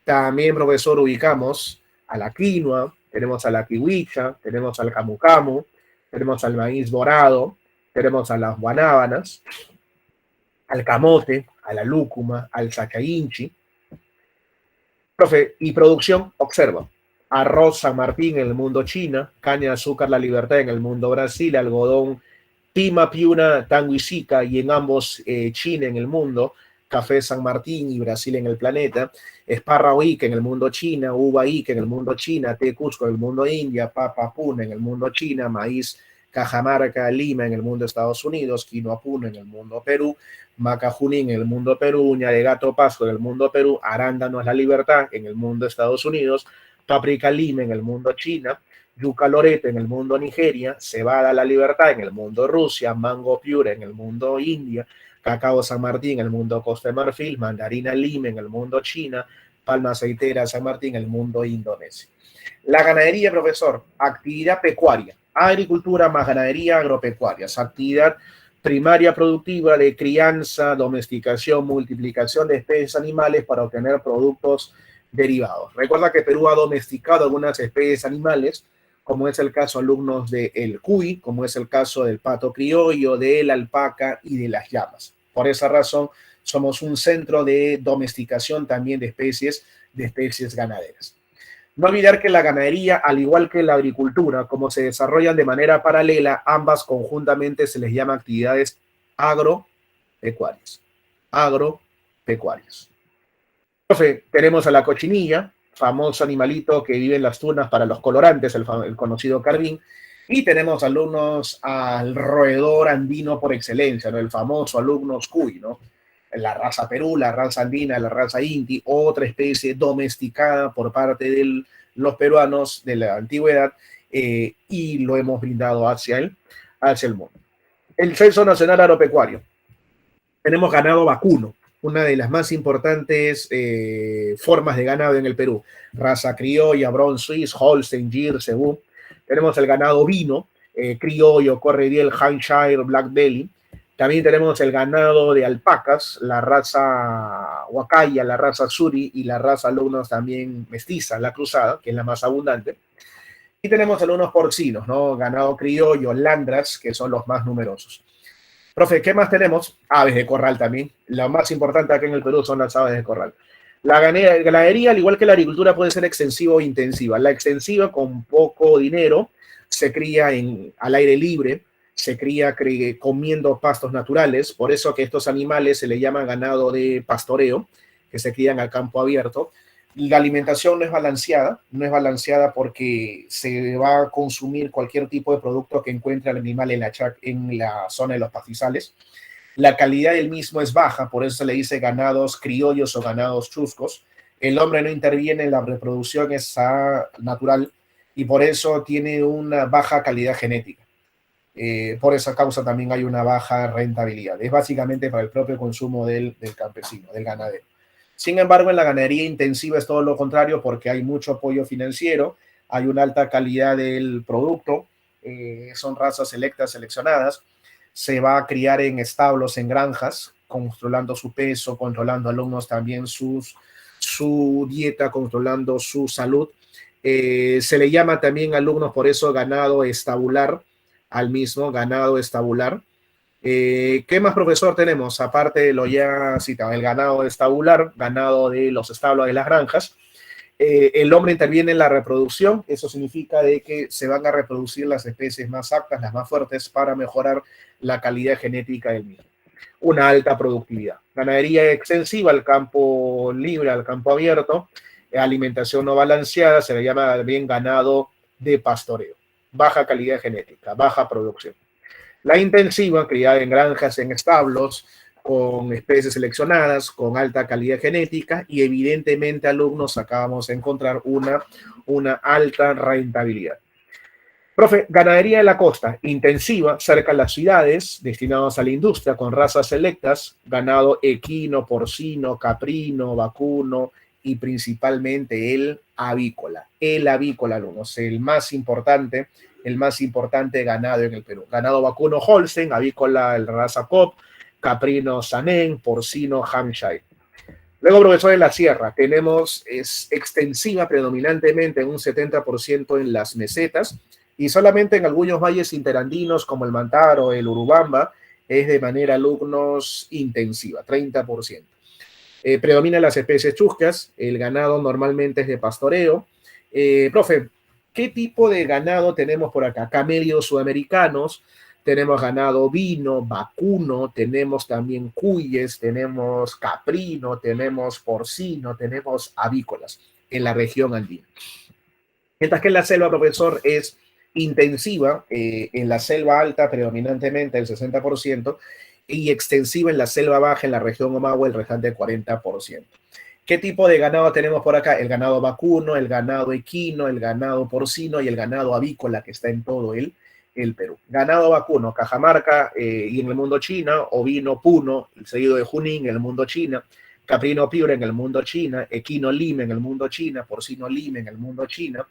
También, profesor, ubicamos a la quinoa, tenemos a la kiwicha, tenemos al camu camu, tenemos al maíz dorado, tenemos a las guanábanas, al camote, a la lúcuma, al sacainchi. Profe, y producción, observa. Arroz San Martín en el mundo China, caña de azúcar La Libertad en el mundo Brasil, algodón Pima, Piuna, Tanguisica y en ambos China en el mundo, café San Martín y Brasil en el planeta, espárrago Ica en el mundo China, uva Ica en el mundo China, té Cusco en el mundo India, papa Puna en el mundo China, maíz Cajamarca, Lima en el mundo Estados Unidos, quinoa Puna en el mundo Perú, maca Junín en el mundo Perú, uña de gato Pasco en el mundo Perú, arándanos La Libertad en el mundo Estados Unidos, paprika Lima en el mundo China, yuca Loreto en el mundo Nigeria, cebada La Libertad en el mundo Rusia, mango Piura en el mundo India, cacao San Martín en el mundo Costa de Marfil, mandarina Lima en el mundo China, palma aceitera San Martín en el mundo Indonesia. La ganadería, profesor, actividad pecuaria, agricultura más ganadería agropecuaria, actividad primaria productiva de crianza, domesticación, multiplicación de especies animales para obtener productos derivados. Recuerda que Perú ha domesticado algunas especies animales, como es el caso alumnos del cuy, como es el caso del pato criollo, de la alpaca y de las llamas. Por esa razón, somos un centro de domesticación también de especies ganaderas. No olvidar que la ganadería, al igual que la agricultura, como se desarrollan de manera paralela, ambas conjuntamente se les llama actividades agropecuarias. Agropecuarias. Profe, tenemos a la cochinilla, famoso animalito que vive en las tunas para los colorantes, el conocido carbín, y tenemos alumnos al roedor andino por excelencia, ¿no? El famoso alumnos cuy, ¿no? La raza Perú, la raza andina, la raza inti, otra especie domesticada por parte de los peruanos de la antigüedad, y lo hemos brindado hacia el mundo. El Censo Nacional Agropecuario. Tenemos ganado vacuno, una de las más importantes formas de ganado en el Perú. Raza criolla, Brown Swiss, Holstein, Gir, Cebú. Tenemos el ganado vino, criollo, Corridiel, Hampshire, Black Belly. También tenemos el ganado de alpacas, la raza Huacaya, la raza Suri y la raza alumnos también mestiza, la cruzada, que es la más abundante. Y tenemos algunos porcinos, ¿no? Ganado criollo, landras, que son los más numerosos. Profe, ¿qué más tenemos? Aves de corral también. Lo más importante aquí en el Perú son las aves de corral. La ganadería, al igual que la agricultura, puede ser extensiva o intensiva. La extensiva, con poco dinero, se cría al aire libre, se cría comiendo pastos naturales. Por eso que estos animales se le llaman ganado de pastoreo, que se crían al campo abierto. La alimentación no es balanceada porque se va a consumir cualquier tipo de producto que encuentre el animal en la zona de los pastizales. La calidad del mismo es baja, por eso se le dice ganados criollos o ganados chuscos. El hombre no interviene en la reproducción esa natural y por eso tiene una baja calidad genética. Por esa causa también hay una baja rentabilidad. Es básicamente para el propio consumo del campesino, del ganadero. Sin embargo, en la ganadería intensiva es todo lo contrario porque hay mucho apoyo financiero, hay una alta calidad del producto, son razas selectas, seleccionadas. Se va a criar en establos, en granjas, controlando su peso, controlando alumnos también su dieta, controlando su salud. Se le llama también alumnos, por eso, ganado estabular, al mismo ganado estabular. ¿Qué más, profesor, tenemos? Aparte de lo ya citado, el ganado estabular, ganado de los establos de las granjas. El hombre interviene en la reproducción, eso significa de que se van a reproducir las especies más aptas, las más fuertes, para mejorar la calidad genética del mismo. Una alta productividad. Ganadería extensiva al campo libre, al campo abierto. Alimentación no balanceada, se le llama bien ganado de pastoreo. Baja calidad genética, baja producción. La intensiva, criada en granjas, en establos, con especies seleccionadas, con alta calidad genética y evidentemente, alumnos, acabamos de encontrar una alta rentabilidad. Profe, ganadería de la costa, intensiva, cerca de las ciudades, destinados a la industria, con razas selectas, ganado equino, porcino, caprino, vacuno y principalmente el avícola. El avícola, alumnos, el más importante ganado en el Perú. Ganado vacuno Holstein, avícola el raza Cobb, caprino Sanen, porcino Hampshire. Luego, profesor, de la sierra, es extensiva predominantemente en un 70% en las mesetas y solamente en algunos valles interandinos como el Mantaro, el Urubamba, es de manera, alumnos, intensiva, 30%. Predominan las especies chuscas, el ganado normalmente es de pastoreo. Profe, ¿qué tipo de ganado tenemos por acá? Camellos sudamericanos, tenemos ganado ovino, vacuno, tenemos también cuyes, tenemos caprino, tenemos porcino, tenemos avícolas en la región andina. Mientras que en la selva, profesor, es intensiva, en la selva alta predominantemente el 60% y extensiva en la selva baja, en la región Omagua, el restante 40%. ¿Qué tipo de ganado tenemos por acá? El ganado vacuno, el ganado equino, el ganado porcino y el ganado avícola, que está en todo el Perú. Ganado vacuno, Cajamarca y en el mundo China, ovino Puno, seguido de Junín en el mundo China, caprino Piura en el mundo China, equino Lima en el mundo China, porcino Lima en el mundo China,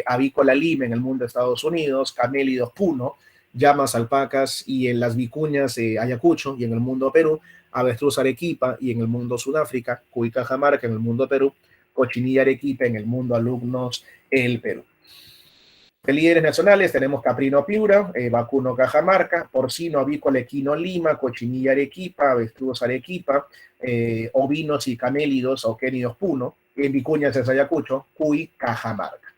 avícola Lima en el mundo Estados Unidos, camélidos Puno, llamas, alpacas y en las vicuñas Ayacucho y en el mundo Perú, avestruz Arequipa y en el mundo Sudáfrica, cuy Cajamarca en el mundo Perú, cochinilla Arequipa en el mundo, alumnos, el Perú. De líderes nacionales tenemos caprino Piura, vacuno Cajamarca, porcino avícola equino Lima, cochinilla Arequipa, avestruz Arequipa, ovinos y camélidos o quénidos Puno, en vicuñas es Ayacucho, cuy Cajamarca.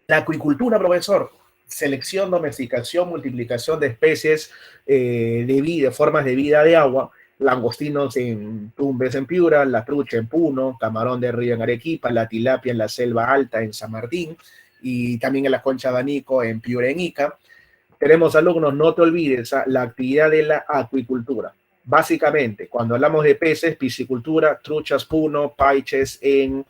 La acuicultura, profesor, selección, domesticación, multiplicación de especies de vida, formas de vida de agua, langostinos en Tumbes en Piura, la trucha en Puno, camarón de río en Arequipa, la tilapia en la selva alta en San Martín y también en la concha de Abanico en Piura en Ica. Tenemos, alumnos, no te olvides la actividad de la acuicultura. Básicamente, cuando hablamos de peces, piscicultura, truchas Puno, paiches en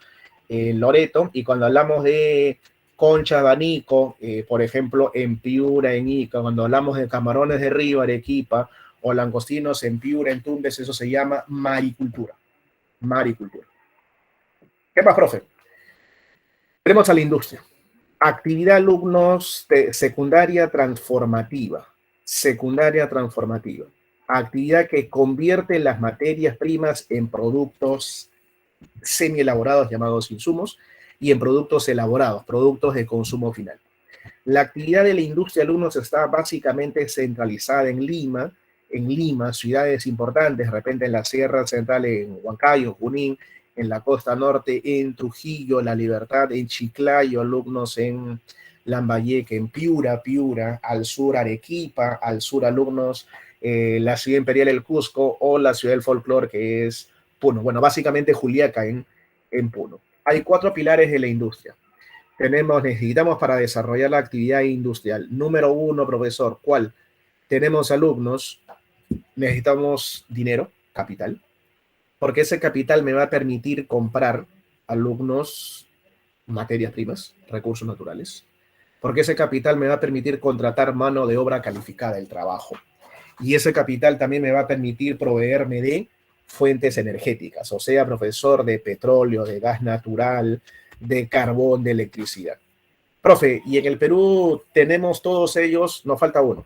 Loreto, y cuando hablamos de concha de abanico, por ejemplo, en Piura, en Ica, cuando hablamos de camarones de río, Arequipa, o langostinos en Piura, en Tumbes, eso se llama maricultura. Maricultura. ¿Qué más, profe? Tenemos a la industria. Actividad, alumnos, de secundaria transformativa. Secundaria transformativa. Actividad que convierte las materias primas en productos semi-elaborados llamados insumos y en productos elaborados, productos de consumo final. La actividad de la industria, alumnos, está básicamente centralizada en Lima, ciudades importantes, de repente en la Sierra Central, en Huancayo, Junín, en la costa norte, en Trujillo, La Libertad, en Chiclayo, alumnos, en Lambayeque, en Piura, al sur Arequipa, al sur, alumnos, la ciudad imperial El Cusco o la ciudad del folclore que es Puno. Bueno, básicamente Juliaca en Puno. Hay 4 pilares de la industria. Necesitamos para desarrollar la actividad industrial. Número 1, profesor, ¿cuál? Tenemos, alumnos, necesitamos dinero, capital, porque ese capital me va a permitir comprar, alumnos, materias primas, recursos naturales, porque ese capital me va a permitir contratar mano de obra calificada, el trabajo, y ese capital también me va a permitir proveerme de fuentes energéticas, o sea, profesor, de petróleo, de gas natural, de carbón, de electricidad. Profe, y en el Perú tenemos todos ellos, nos falta uno.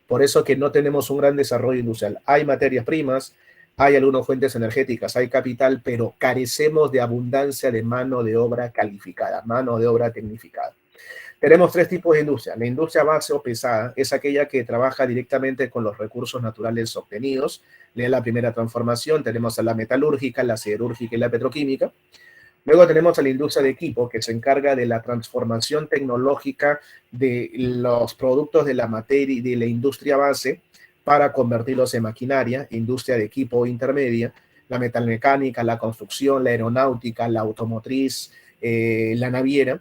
Por eso que no tenemos un gran desarrollo industrial. Hay materias primas, hay algunas fuentes energéticas, hay capital, pero carecemos de abundancia de mano de obra calificada, mano de obra tecnificada. Tenemos tres tipos de industria. La industria base o pesada es aquella que trabaja directamente con los recursos naturales obtenidos. Es la primera transformación. Tenemos a la metalúrgica, la siderúrgica y la petroquímica. Luego tenemos a la industria de equipo, que se encarga de la transformación tecnológica de los productos de la materia y de la industria base para convertirlos en maquinaria, industria de equipo intermedia, la metalmecánica, la construcción, la aeronáutica, la automotriz, la naviera.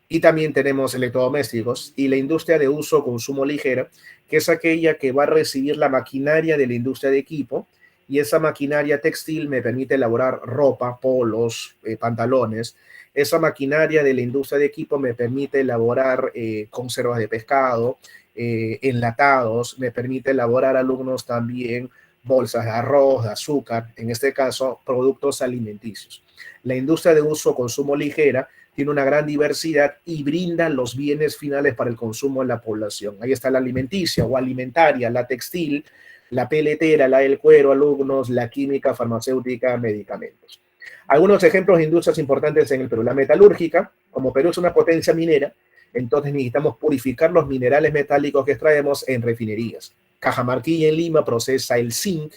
Y también tenemos electrodomésticos y la industria de uso o consumo ligera, que es aquella que va a recibir la maquinaria de la industria de equipo, y esa maquinaria textil me permite elaborar ropa, polos, pantalones. Esa maquinaria de la industria de equipo me permite elaborar conservas de pescado, enlatados, me permite elaborar alumnos también bolsas de arroz, de azúcar, en este caso productos alimenticios. La industria de uso o consumo ligera tiene una gran diversidad y brinda los bienes finales para el consumo de la población. Ahí está la alimenticia o alimentaria, la textil, la peletera, la del cuero, alumnos, la química, farmacéutica, medicamentos. Algunos ejemplos de industrias importantes en el Perú. La metalúrgica, como Perú es una potencia minera, entonces necesitamos purificar los minerales metálicos que extraemos en refinerías. Cajamarquilla en Lima procesa el zinc.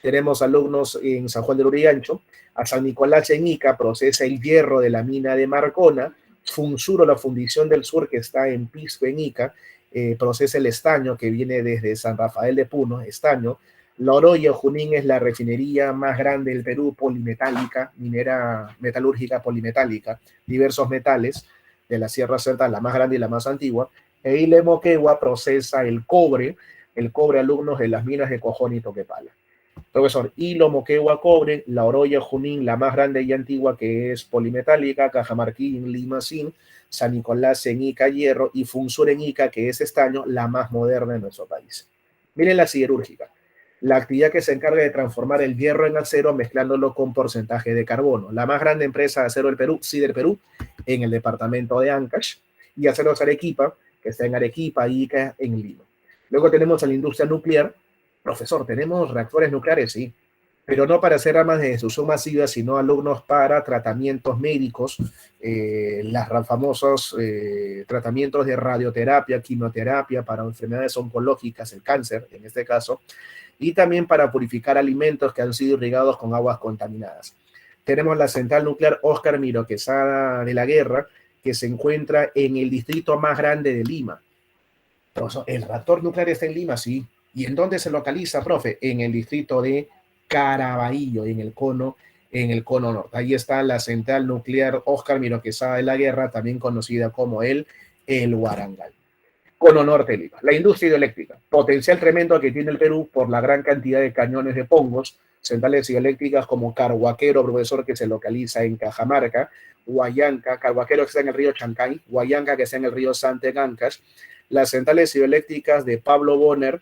Tenemos alumnos en San Juan del Urigancho. A San Nicolás en Ica procesa el hierro de la mina de Marcona. Funsuro, la fundición del sur, que está en Pisco, en Ica, procesa el estaño que viene desde San Rafael de Puno, estaño. La Oroya Junín es la refinería más grande del Perú, polimetálica, minera metalúrgica polimetálica, diversos metales de la Sierra Central, la más grande y la más antigua. E Ile Moquegua procesa el cobre alumnos de las minas de Cojón y Toquepala. Profesor, Hilo, Moquegua, cobre, La Oroya, Junín, la más grande y antigua que es polimetálica, Cajamarquín, Lima, zinc, San Nicolás en Ica, hierro, y Funsur en Ica, que es estaño, la más moderna de nuestro país. Miren la siderúrgica, la actividad que se encarga de transformar el hierro en acero mezclándolo con porcentaje de carbono. La más grande empresa de acero del Perú, Sider Perú, en el departamento de Ancash, y Aceros Arequipa, que está en Arequipa, Ica, en Lima. Luego tenemos a la industria nuclear. Profesor, tenemos reactores nucleares, sí, pero no para hacer armas de destrucción masiva, sino alumnos para tratamientos médicos, los famosos tratamientos de radioterapia, quimioterapia para enfermedades oncológicas, el cáncer en este caso, y también para purificar alimentos que han sido irrigados con aguas contaminadas. Tenemos la central nuclear Óscar Miro Quesada de la Guerra, que se encuentra en el distrito más grande de Lima. Entonces, ¿el reactor nuclear está en Lima? Sí. ¿Y en dónde se localiza, profe? En el distrito de Caraballo, en el cono norte. Ahí está la central nuclear Óscar Miro Quesada de la Guerra, también conocida como el Huarangal. Cono norte de Lima. La industria hidroeléctrica, potencial tremendo que tiene el Perú por la gran cantidad de cañones de Pongos, centrales hidroeléctricas como Carhuaquero, profesor, que se localiza en Cajamarca, Huallanca, Carhuaquero que está en el río Chancay, Huallanca que está en el río Santegancas, las centrales hidroeléctricas de Pablo Bonner,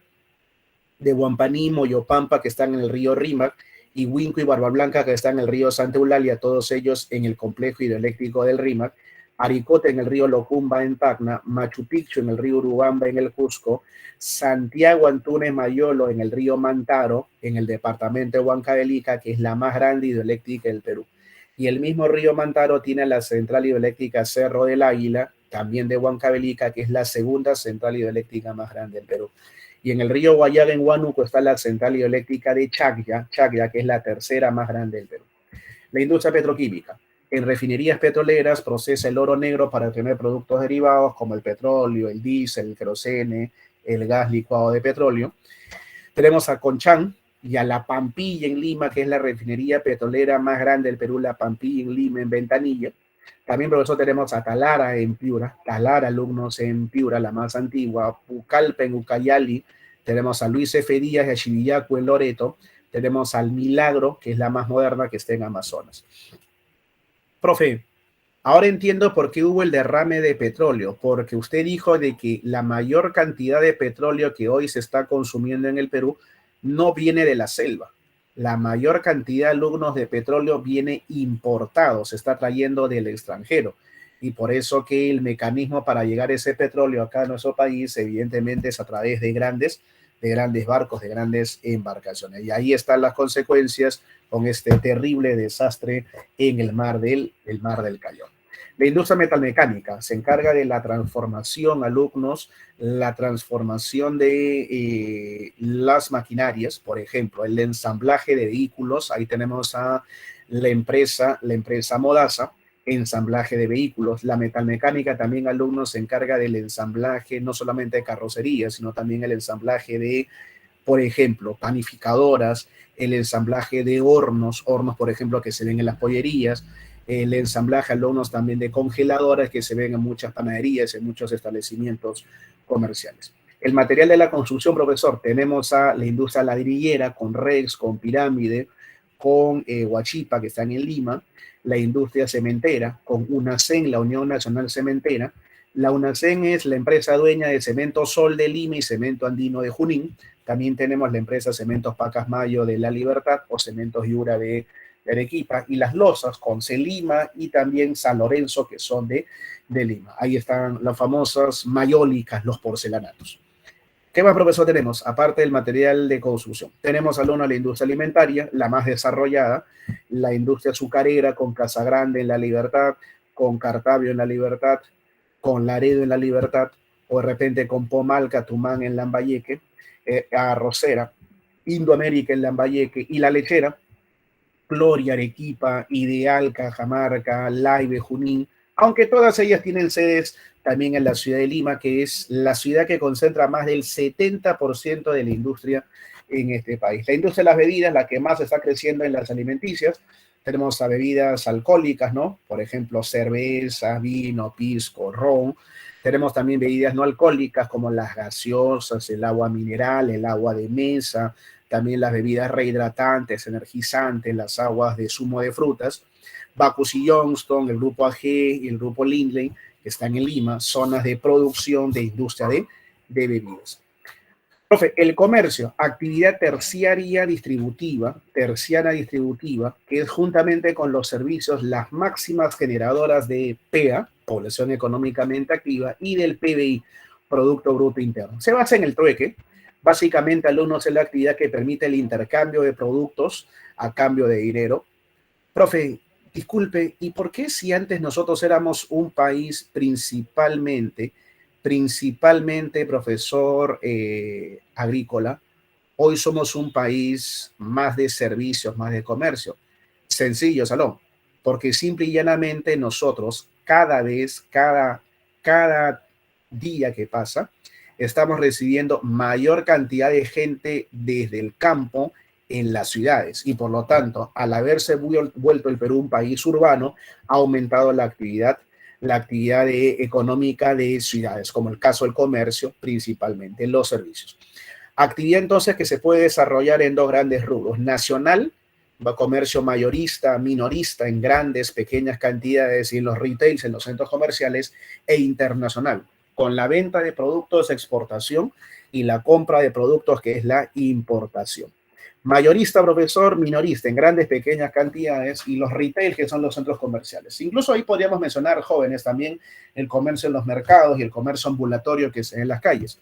de Huampaní, Moyopampa, que están en el río Rímac, y Huinco y Barba Blanca, que están en el río Santa Eulalia, todos ellos en el complejo hidroeléctrico del Rímac, Aricote en el río Locumba en Tacna, Machu Picchu en el río Urubamba en el Cusco, Santiago Antunes Mayolo en el río Mantaro, en el departamento de Huancavelica, que es la más grande hidroeléctrica del Perú. Y el mismo río Mantaro tiene la central hidroeléctrica Cerro del Águila, también de Huancavelica, que es la segunda central hidroeléctrica más grande del Perú. Y en el río Guayaga, en Huánuco, está la central hidroeléctrica de Chacya, que es la tercera más grande del Perú. La industria petroquímica. En refinerías petroleras procesa el oro negro para obtener productos derivados como el petróleo, el diésel, el querosene, el gas licuado de petróleo. Tenemos a Conchán y a La Pampilla en Lima, que es la refinería petrolera más grande del Perú, La Pampilla en Lima, en Ventanilla. También, profesor, tenemos a Talara en Piura, Talara, alumnos en Piura, la más antigua, Pucallpa en Ucayali, tenemos a Luis F. Díaz y a Chivillaco en Loreto, tenemos al Milagro, que es la más moderna, que está en Amazonas. Profe, ahora entiendo por qué hubo el derrame de petróleo, porque usted dijo de que la mayor cantidad de petróleo que hoy se está consumiendo en el Perú no viene de la selva. La mayor cantidad de alumnos de petróleo viene importado, se está trayendo del extranjero. y por eso que el mecanismo para llegar a ese petróleo acá en nuestro país, evidentemente, es a través de grandes barcos, de grandes embarcaciones. Y ahí están las consecuencias con este terrible desastre en el mar del Callao. La industria metalmecánica se encarga de la transformación, alumnos, la transformación de las maquinarias, por ejemplo, el ensamblaje de vehículos. Ahí tenemos a la empresa Modasa, ensamblaje de vehículos. La metalmecánica también, alumnos, se encarga del ensamblaje no solamente de carrocerías, sino también el ensamblaje de, por ejemplo, panificadoras, el ensamblaje de hornos, por ejemplo, que se ven en las pollerías, el ensamblaje, alumnos, también de congeladoras que se ven en muchas panaderías, en muchos establecimientos comerciales. El material de la construcción, profesor, tenemos a la industria ladrillera con Rex, con Pirámide, con Huachipa, que están en Lima, la industria cementera con UNACEN, la Unión Nacional Cementera. La UNACEN es la empresa dueña de Cemento Sol de Lima y Cemento Andino de Junín. También tenemos la empresa Cementos Pacasmayo de La Libertad o Cementos Yura de Arequipa, y las losas con Celima y también San Lorenzo, que son de Lima. Ahí están las famosas mayólicas, los porcelanatos. ¿Qué más, profesor, tenemos? Aparte del material de construcción, tenemos al uno la industria alimentaria, la más desarrollada, la industria azucarera con Casagrande en La Libertad, con Cartavio en La Libertad, con Laredo en La Libertad, o de repente con Pomalca, Tumán en Lambayeque, Arrocera, Indoamérica en Lambayeque, y la lechera, Gloria, Arequipa, Ideal, Cajamarca, Laibe, Junín, aunque todas ellas tienen sedes también en la ciudad de Lima, que es la ciudad que concentra más del 70% de la industria en este país. La industria de las bebidas, la que más está creciendo en las alimenticias. Tenemos a bebidas alcohólicas, ¿no? Por ejemplo, cerveza, vino, pisco, ron. Tenemos también bebidas no alcohólicas como las gaseosas, el agua mineral, el agua de mesa, también las bebidas rehidratantes, energizantes, las aguas de zumo de frutas. Bacchus y Johnston, el grupo AG y el grupo Lindley, que están en Lima, zonas de producción de industria de bebidas. Profe, el comercio, actividad terciaria distributiva, que es juntamente con los servicios las máximas generadoras de PEA, población económicamente activa, y del PBI, Producto Bruto Interno. Se basa en el trueque. Básicamente, alumnos, es la actividad que permite el intercambio de productos a cambio de dinero. Profe, disculpe, ¿y por qué si antes nosotros éramos un país principalmente, profesor, agrícola, hoy somos un país más de servicios, más de comercio? Sencillo, Salón, porque simple y llanamente nosotros cada día que pasa, estamos recibiendo mayor cantidad de gente desde el campo en las ciudades, y por lo tanto, al haberse vuelto el Perú un país urbano, ha aumentado la actividad económica de ciudades, como el caso del comercio, principalmente los servicios. Actividad entonces que se puede desarrollar en dos grandes rubros: nacional, comercio mayorista, minorista en grandes, pequeñas cantidades y en los retails, en los centros comerciales, e internacional, con la venta de productos de exportación y la compra de productos que es la importación. Mayorista, profesor, minorista en grandes, pequeñas cantidades, y los retail, que son los centros comerciales. Incluso ahí podríamos mencionar, jóvenes, también el comercio en los mercados y el comercio ambulatorio que se ve en las calles.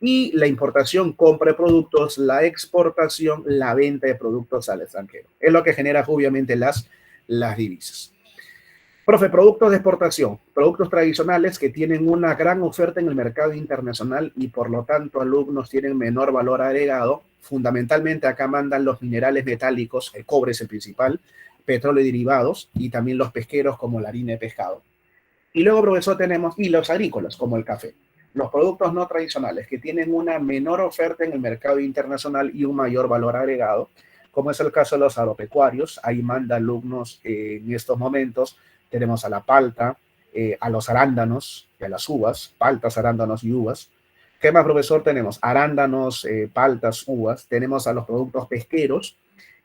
Y la importación, compra de productos, la exportación, la venta de productos al extranjero. Es lo que genera obviamente las divisas. Profe, productos de exportación, productos tradicionales que tienen una gran oferta en el mercado internacional y por lo tanto alumnos tienen menor valor agregado. Fundamentalmente acá mandan los minerales metálicos, el cobre es el principal, petróleo y derivados, y también los pesqueros como la harina de pescado. Y luego, profesor, tenemos hilos agrícolas como el café. Los productos no tradicionales que tienen una menor oferta en el mercado internacional y un mayor valor agregado, como es el caso de los agropecuarios. Ahí manda alumnos en estos momentos. Tenemos a la palta, a los arándanos, a las uvas, paltas, arándanos y uvas. ¿Qué más, profesor? Tenemos arándanos, paltas, uvas. Tenemos a los productos pesqueros,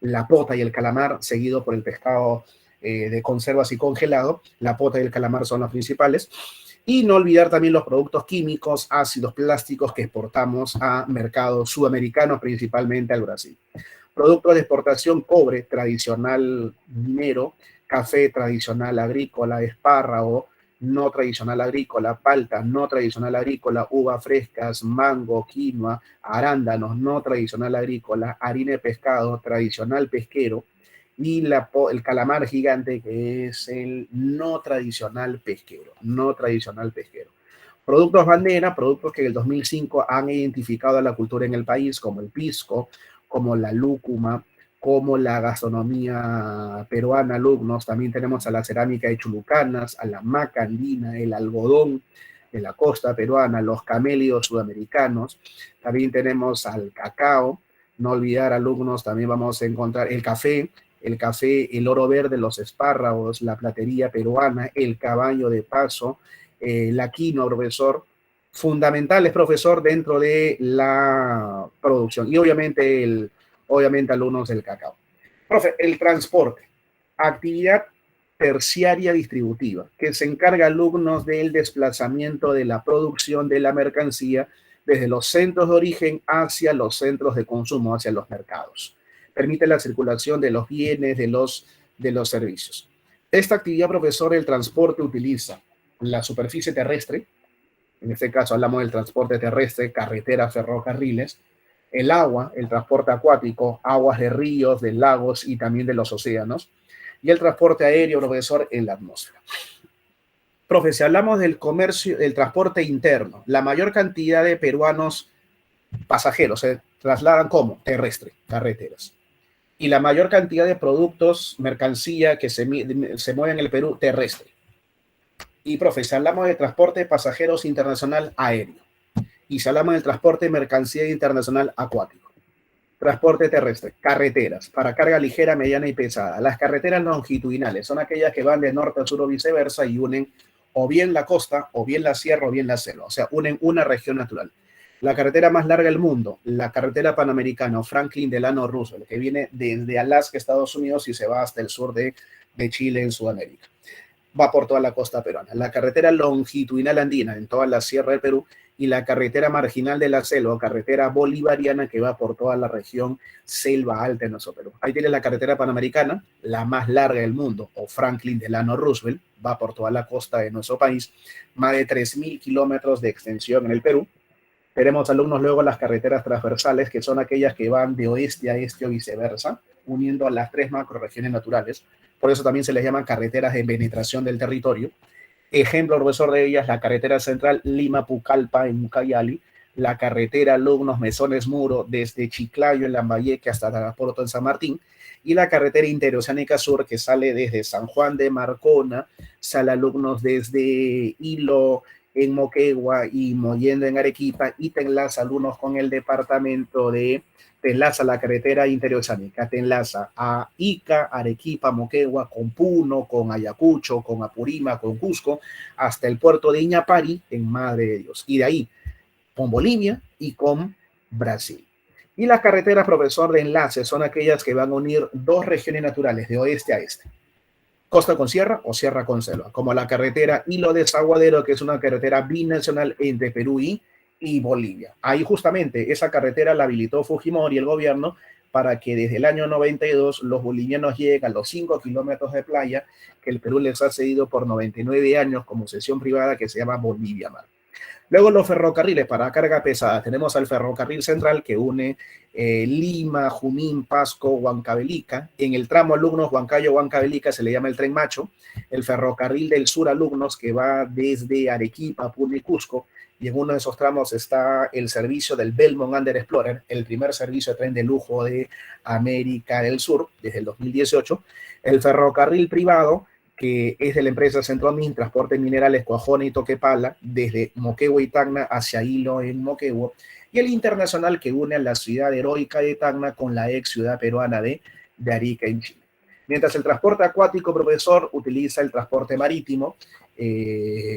la pota y el calamar, seguido por el pescado de conservas y congelado. La pota y el calamar son los principales. Y no olvidar también los productos químicos, ácidos plásticos que exportamos a mercados sudamericanos, principalmente al Brasil. Productos de exportación: cobre tradicional minero, café tradicional agrícola, espárrago, no tradicional agrícola, palta, no tradicional agrícola, uvas frescas, mango, quinoa, arándanos, no tradicional agrícola, harina de pescado, tradicional pesquero, y el calamar gigante, que es el no tradicional pesquero, no tradicional pesquero. Productos bandera, productos que en el 2005 han identificado a la cultura en el país, como el pisco, como la lúcuma, como la gastronomía peruana, alumnos. También tenemos a la cerámica de Chulucanas, a la maca andina, el algodón de la costa peruana, los camélidos sudamericanos. También tenemos al cacao. No olvidar, alumnos, también vamos a encontrar el café, el oro verde, los espárragos, la platería peruana, el caballo de paso, la quinoa, profesor, fundamentales, profesor, dentro de la producción. Y obviamente alumnos del cacao. Profe, el transporte, actividad terciaria distributiva, que se encarga alumnos del desplazamiento de la producción de la mercancía desde los centros de origen hacia los centros de consumo, hacia los mercados. Permite la circulación de los bienes, de los servicios. Esta actividad, profesor, el transporte utiliza la superficie terrestre, en este caso hablamos del transporte terrestre, carreteras, ferrocarriles, el agua, el transporte acuático, aguas de ríos, de lagos y también de los océanos, y el transporte aéreo, profesor, en la atmósfera. Profe, si hablamos del comercio, del transporte interno, la mayor cantidad de peruanos pasajeros se trasladan como terrestre, carreteras. Y la mayor cantidad de productos, mercancía que se mueven en el Perú, terrestre. Y, profe, si hablamos de transporte de pasajeros internacional aéreo. Y si hablamos del transporte de mercancía internacional acuático. Transporte terrestre, carreteras, para carga ligera, mediana y pesada. Las carreteras longitudinales son aquellas que van de norte a sur o viceversa y unen o bien la costa, o bien la sierra, o bien la selva. O sea, unen una región natural. La carretera más larga del mundo, la carretera panamericana, Franklin Delano Roosevelt, que viene desde Alaska, Estados Unidos, y se va hasta el sur de Chile, en Sudamérica. Va por toda la costa peruana. La carretera longitudinal andina, en toda la sierra del Perú, y la carretera marginal de la selva, carretera bolivariana, que va por toda la región selva alta en nuestro Perú. Ahí tiene la carretera panamericana, la más larga del mundo, o Franklin Delano Roosevelt, va por toda la costa de nuestro país, más de 3.000 kilómetros de extensión en el Perú. Tenemos, alumnos, luego las carreteras transversales, que son aquellas que van de oeste a este o viceversa, uniendo a las tres macroregiones naturales. Por eso también se les llaman carreteras de penetración del territorio. Ejemplo, profesor, de ellas, la carretera central Lima-Pucallpa en Ucayali, la carretera Alumnos-Mesones-Muro desde Chiclayo en Lambayeque hasta Tarapoto en San Martín, y la carretera interoceánica sur, que sale desde San Juan de Marcona, sale, alumnos, desde Hilo en Moquegua y Mollendo en Arequipa, y te enlaza, alumnos, con el departamento te enlaza la carretera interoceánica, te enlaza a Ica, Arequipa, Moquegua, con Puno, con Ayacucho, con Apurímac, con Cusco, hasta el puerto de Iñapari, en Madre de Dios. Y de ahí, con Bolivia y con Brasil. Y las carreteras, profesor, de enlace son aquellas que van a unir dos regiones naturales, de oeste a este. Costa con sierra o sierra con selva, como la carretera Hilo Desaguadero, que es una carretera binacional entre Perú y Bolivia. Ahí justamente esa carretera la habilitó Fujimori, el gobierno, para que desde el año 92 los bolivianos lleguen a los 5 kilómetros de playa que el Perú les ha cedido por 99 años como cesión privada, que se llama Bolivia Mar. Luego los ferrocarriles para carga pesada. Tenemos al ferrocarril central, que une Lima, Junín, Pasco, Huancavelica. En el tramo, alumnos, Huancayo-Huancavelica, se le llama el Tren Macho. El ferrocarril del sur, alumnos, que va desde Arequipa, Puno y Cusco. Y en uno de esos tramos está el servicio del Belmont Under Explorer, el primer servicio de tren de lujo de América del Sur desde el 2018. El ferrocarril privado, que es de la empresa Centromin, Transporte Minerales, Cuajone y Toquepala, desde Moquegua y Tacna hacia Hilo en Moquegua, y el internacional, que une a la ciudad heroica de Tacna con la ex ciudad peruana de Arica en Chile. Mientras el transporte acuático, profesor, utiliza el transporte marítimo,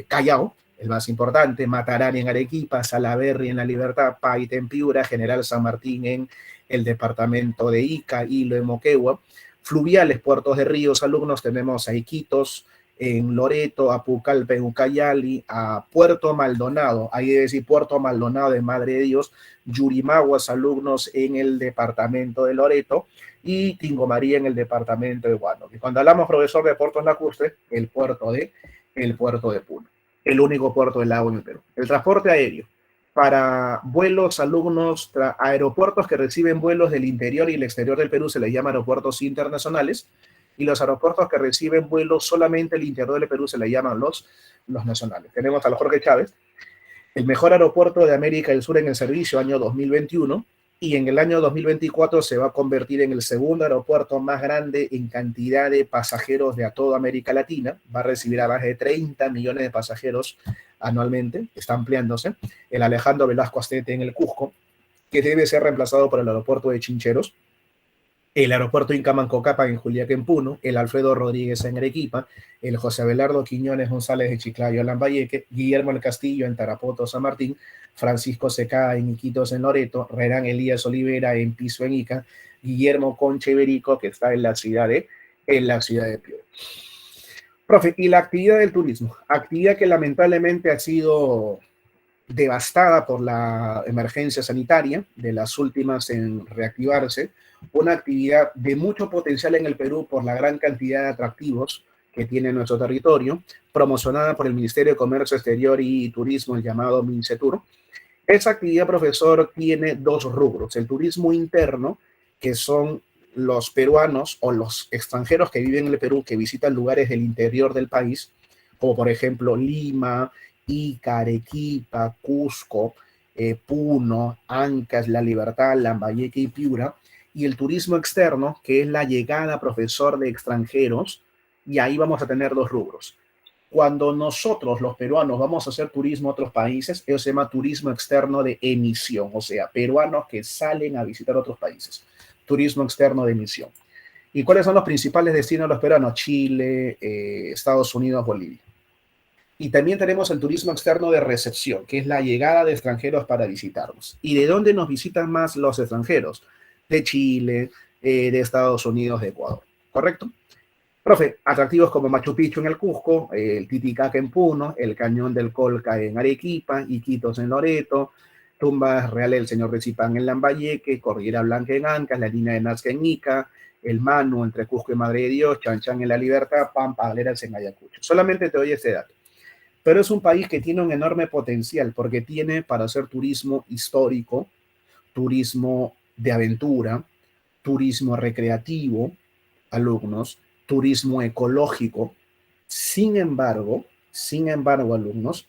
Callao, el más importante, Matarani en Arequipa, Salaberry en La Libertad, Paita en Piura, General San Martín en el departamento de Ica, Hilo en Moquegua. Fluviales, puertos de ríos, alumnos, tenemos a Iquitos en Loreto, a Pucallpa en Ucayali, a Puerto Maldonado, ahí debe decir Puerto Maldonado de Madre de Dios, Yurimaguas, alumnos, en el departamento de Loreto, y Tingo María en el departamento de Huánuco. Y cuando hablamos, profesor, de puertos lacustres, el puerto de el puerto de Puno, el único puerto del lago en el Perú. El transporte aéreo para vuelos, alumnos, aeropuertos que reciben vuelos del interior y el exterior del Perú se les llama aeropuertos internacionales, y los aeropuertos que reciben vuelos solamente del interior del Perú se les llaman los nacionales. Tenemos al Jorge Chávez, el mejor aeropuerto de América del Sur en el servicio, año 2021, y en el año 2024 se va a convertir en el segundo aeropuerto más grande en cantidad de pasajeros de toda América Latina. Va a recibir a más de 30 millones de pasajeros anualmente, está ampliándose. El Alejandro Velasco Astete en el Cusco, que debe ser reemplazado por el aeropuerto de Chincheros, el aeropuerto Inca Manco Cápac en Juliaca, en Puno, el Alfredo Rodríguez en Arequipa, el José Abelardo Quiñones González de Chiclayo, en Lambayeque, Guillermo el Castillo en Tarapoto, San Martín, Francisco Secá en Iquitos, en Loreto, Renán Elías Olivera en Piso, en Ica, Guillermo Concha Iberico, que está en la ciudad de Piura. Profe, y la actividad del turismo, actividad que lamentablemente ha sido devastada por la emergencia sanitaria, de las últimas en reactivarse, una actividad de mucho potencial en el Perú por la gran cantidad de atractivos que tiene nuestro territorio, promocionada por el Ministerio de Comercio Exterior y Turismo, el llamado MINCETUR. Esa actividad, profesor, tiene dos rubros: el turismo interno, que son los peruanos o los extranjeros que viven en el Perú, que visitan lugares del interior del país, como por ejemplo Lima, Ica, Arequipa, Cusco, Puno, Ancash, La Libertad, Lambayeque y Piura. Y el turismo externo, que es la llegada, profesor, de extranjeros, y ahí vamos a tener dos rubros. Cuando nosotros, los peruanos, vamos a hacer turismo a otros países, eso se llama turismo externo de emisión, o sea, peruanos que salen a visitar otros países. Turismo externo de emisión. ¿Y cuáles son los principales destinos de los peruanos? Chile, Estados Unidos, Bolivia. Y también tenemos el turismo externo de recepción, que es la llegada de extranjeros para visitarnos. ¿Y de dónde nos visitan más los extranjeros? De Chile, de Estados Unidos, de Ecuador. ¿Correcto? Profe, atractivos como Machu Picchu en el Cusco, el Titicaca en Puno, el Cañón del Colca en Arequipa, Iquitos en Loreto, Tumbas Reales del Señor Recipán en Lambayeque, Cordillera Blanca en Ancas, la línea de Nazca en Ica, el Manu entre Cusco y Madre de Dios, Chan Chan en La Libertad, Pampa Galeras en Ayacucho. Solamente te doy este dato. Pero es un país que tiene un enorme potencial porque tiene para hacer turismo histórico, turismo de aventura, turismo recreativo, alumnos, turismo ecológico. Sin embargo, alumnos,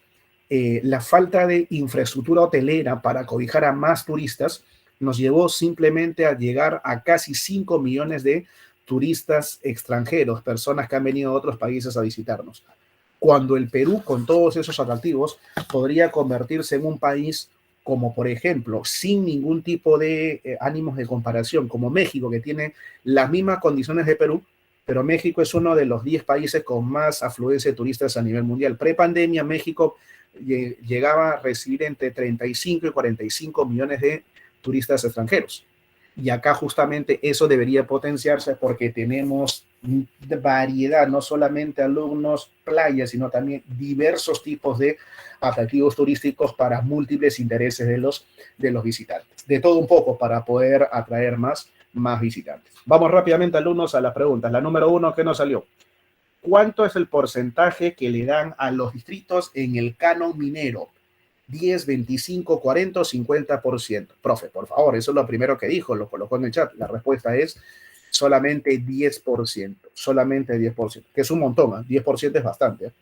la falta de infraestructura hotelera para cobijar a más turistas nos llevó simplemente a llegar a casi 5 millones de turistas extranjeros, personas que han venido a otros países a visitarnos. Cuando el Perú, con todos esos atractivos, podría convertirse en un país como, por ejemplo, sin ningún tipo de ánimos de comparación, como México, que tiene las mismas condiciones de Perú, pero México es uno de los 10 países con más afluencia de turistas a nivel mundial. Pre-pandemia, México llegaba a recibir entre 35 y 45 millones de turistas extranjeros. Y acá justamente eso debería potenciarse porque tenemos variedad, no solamente alumnos, playas, sino también diversos tipos de atractivos turísticos para múltiples intereses de los visitantes. De todo un poco para poder atraer más visitantes. Vamos rápidamente, alumnos, a las preguntas. La número 1, ¿qué nos salió? ¿Cuánto es el porcentaje que le dan a los distritos en el canon minero? 10, 25, 40 o 50%. Profe, por favor, eso es lo primero que dijo, lo colocó en el chat. La respuesta es solamente 10%, solamente 10%, que es un montón, 10% es bastante,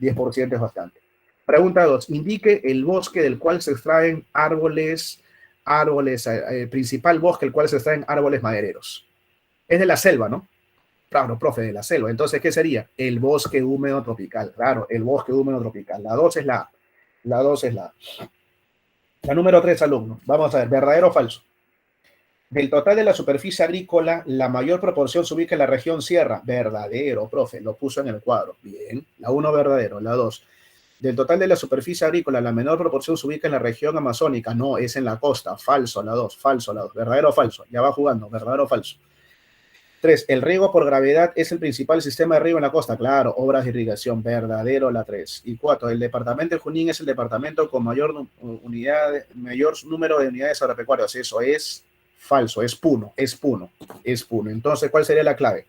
10% es bastante. Pregunta 2, indique el bosque del cual se extraen árboles, el principal bosque del cual se extraen árboles madereros. Es de la selva, ¿no? Claro, profe, de la selva. Entonces, ¿qué sería? El bosque húmedo tropical. Claro, el bosque húmedo tropical. La 2 es la A. La 2 es la A. La número 3, alumno. Vamos a ver, ¿verdadero o falso? Del total de la superficie agrícola, la mayor proporción se ubica en la región sierra. Verdadero, profe, lo puso en el cuadro. Bien. La 1, verdadero. La 2. Del total de la superficie agrícola, la menor proporción se ubica en la región amazónica. No, es en la costa. Falso, la 2. Falso, la 2. ¿Verdadero o falso? Ya va jugando. ¿Verdadero o falso? 3. El riego por gravedad es el principal sistema de riego en la costa. Claro, obras de irrigación. Verdadero, la 3. Y 4. El departamento de Junín es el departamento con mayor número de unidades agropecuarias. Eso es falso. Es Puno. Entonces, ¿cuál sería la clave?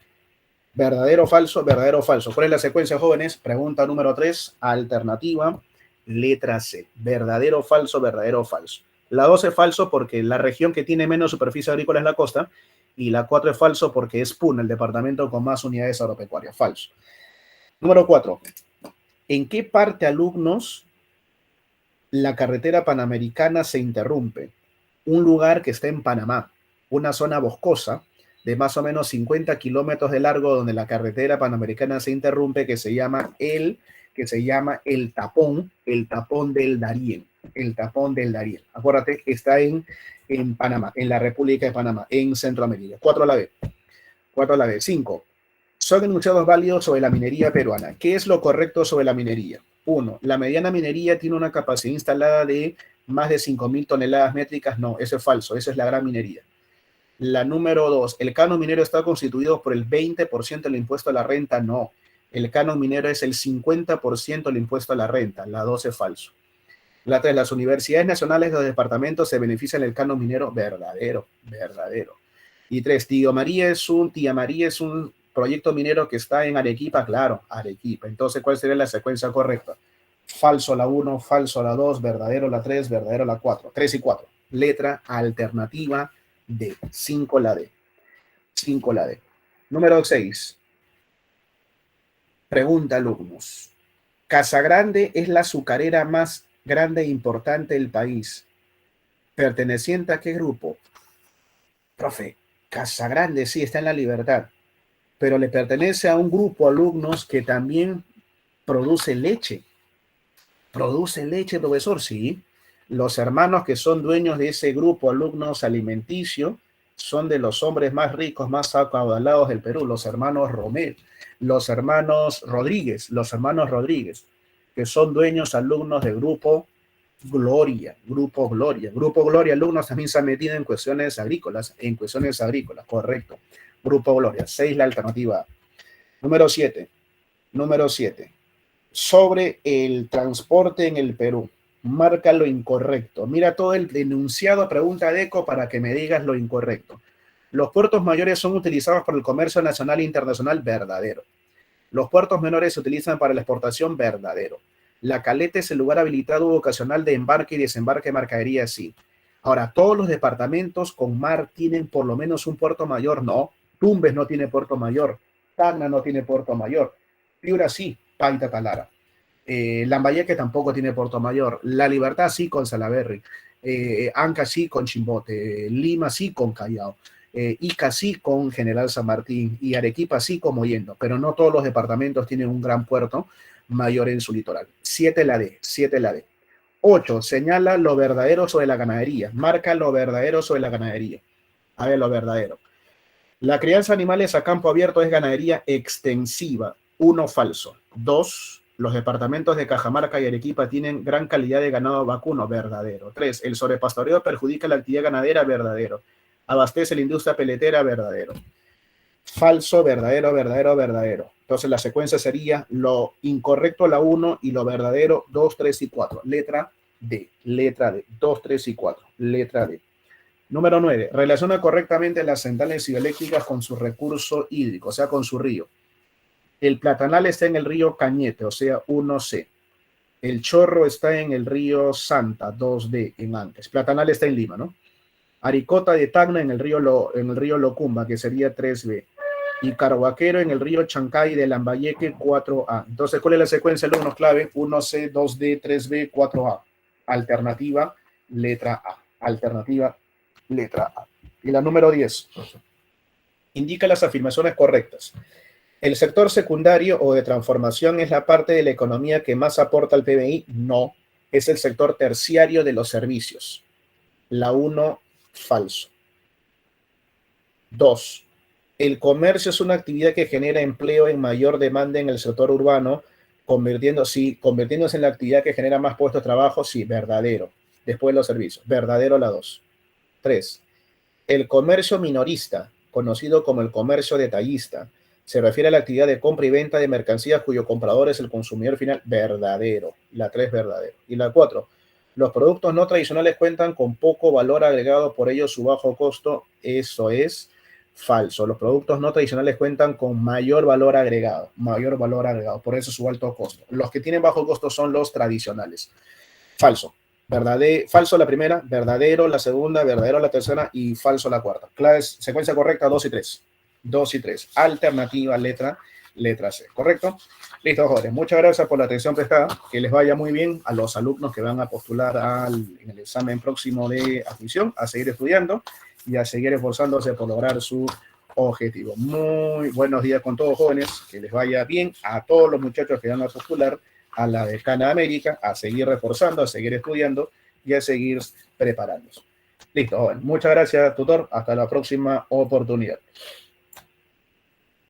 Verdadero, falso, verdadero, falso. ¿Cuál es la secuencia, jóvenes? Pregunta número 3, alternativa, letra C. Verdadero, falso, falso. La 2 es falso porque la región que tiene menos superficie agrícola es la costa, y la 4 es falso porque es Puno, el departamento con más unidades agropecuarias. Falso. Número 4. ¿En qué parte, alumnos, la carretera panamericana se interrumpe? Un lugar que está en Panamá, una zona boscosa de más o menos 50 kilómetros de largo, donde la carretera panamericana se interrumpe, que se llama el tapón del Darién, el tapón del Darién. Acuérdate que está en Panamá, en la República de Panamá, en Centroamérica. 4 a la B. 4 a la B. 5. Son enunciados válidos sobre la minería peruana. ¿Qué es lo correcto sobre la minería? 1. La mediana minería tiene una capacidad instalada de más de 5.000 toneladas métricas. No, eso es falso. Eso es la gran minería. La número 2. ¿El canon minero está constituido por el 20% del impuesto a la renta? No. El canon minero es el 50% del impuesto a la renta. La 2 es falso. La 3. Las universidades nacionales de los departamentos se benefician del canon minero. Verdadero. Verdadero. Y 3. Tía María es un proyecto minero que está en Arequipa. Claro, Arequipa. Entonces, ¿cuál sería la secuencia correcta? Falso la 1, falso la 2, verdadero la 3, verdadero la 4. 3 y 4. Letra alternativa D. 5 la D. 5 la D. Número 6. Pregunta, alumnos. Casagrande es la azucarera más grande e importante del país. ¿Perteneciente a qué grupo? Profe, Casagrande sí está en La Libertad, pero le pertenece a un grupo, alumnos, que también produce leche. ¿Produce leche, profesor? Sí. Los hermanos que son dueños de ese grupo, alumnos alimenticio, son de los hombres más ricos, más acaudalados del Perú, los hermanos Romero, los hermanos Rodríguez, que son dueños, alumnos del Grupo Gloria. Grupo Gloria, alumnos, también se han metido en cuestiones agrícolas, correcto. Grupo Gloria. 6, la alternativa. Número 7. Sobre el transporte en el Perú. Marca lo incorrecto. Mira todo el enunciado, pregunta de ECO para que me digas lo incorrecto. Los puertos mayores son utilizados para el comercio nacional e internacional. Verdadero. Los puertos menores se utilizan para la exportación. Verdadero. La caleta es el lugar habilitado ocasional de embarque y desembarque de mercadería. Sí. Ahora, todos los departamentos con mar tienen por lo menos un puerto mayor. No. Tumbes no tiene puerto mayor. Tacna no tiene puerto mayor. Piura sí. Paita Talara. Lambayeque tampoco tiene puerto mayor. La Libertad sí con Salaberry. Anca sí con Chimbote. Lima sí con Callao. Ica sí con General San Martín. Y Arequipa sí con Mollendo. Pero no todos los departamentos tienen un gran puerto mayor en su litoral. 7 la D. 8. Señala lo verdadero sobre la ganadería. Marca lo verdadero sobre la ganadería. A ver, lo verdadero. La crianza de animales a campo abierto es ganadería extensiva. 1, falso. 2, los departamentos de Cajamarca y Arequipa tienen gran calidad de ganado vacuno. Verdadero. 3, el sobrepastoreo perjudica la actividad ganadera. Verdadero. Abastece la industria peletera. Verdadero. Falso, verdadero, verdadero, verdadero. Entonces la secuencia sería lo incorrecto la 1 y lo verdadero 2, 3 y 4. Letra D. 2, 3 y 4. Letra D. Número 9. Relaciona correctamente las centrales hidroeléctricas con su recurso hídrico, o sea, con su río. El Platanal está en el río Cañete, o sea, 1C. El Chorro está en el río Santa, 2D, en Andes. Platanal está en Lima, ¿no? Aricota de Tacna en el río Locumba, que sería 3B. Y Carhuaquero en el río Chancay de Lambayeque, 4A. Entonces, ¿cuál es la secuencia de alumnos clave? 1C, 2D, 3B, 4A. Alternativa, letra A. Alternativa, letra A. Y la número 10. Indica las afirmaciones correctas. ¿El sector secundario o de transformación es la parte de la economía que más aporta al PBI? No, es el sector terciario de los servicios. La 1, falso. 2. El comercio es una actividad que genera empleo en mayor demanda en el sector urbano, convirtiéndose en la actividad que genera más puestos de trabajo. Sí, verdadero. Después los servicios. Verdadero la 2. 3. El comercio minorista, conocido como el comercio detallista, se refiere a la actividad de compra y venta de mercancías cuyo comprador es el consumidor final. Verdadero. La 3, verdadero. Y la 4. Los productos no tradicionales cuentan con poco valor agregado, por ello su bajo costo. Eso es Falso. Los productos no tradicionales cuentan con mayor valor agregado, por eso su alto costo. Los que tienen bajo costo son los tradicionales. Falso. Falso la primera, verdadero la segunda, verdadero la tercera y falso la cuarta. Claves, secuencia correcta 2 y 3. 2 y 3. Alternativa letra C. ¿Correcto? Listo, jóvenes. Muchas gracias por la atención prestada. Que les vaya muy bien a los alumnos que van a postular en el examen próximo de admisión, a seguir estudiando y a seguir esforzándose por lograr su objetivo. Muy buenos días con todos, jóvenes. Que les vaya bien a todos los muchachos que van a postular a la Decana de América, a seguir reforzando, a seguir estudiando y a seguir preparándose. Listo, joven. Muchas gracias, tutor. Hasta la próxima oportunidad.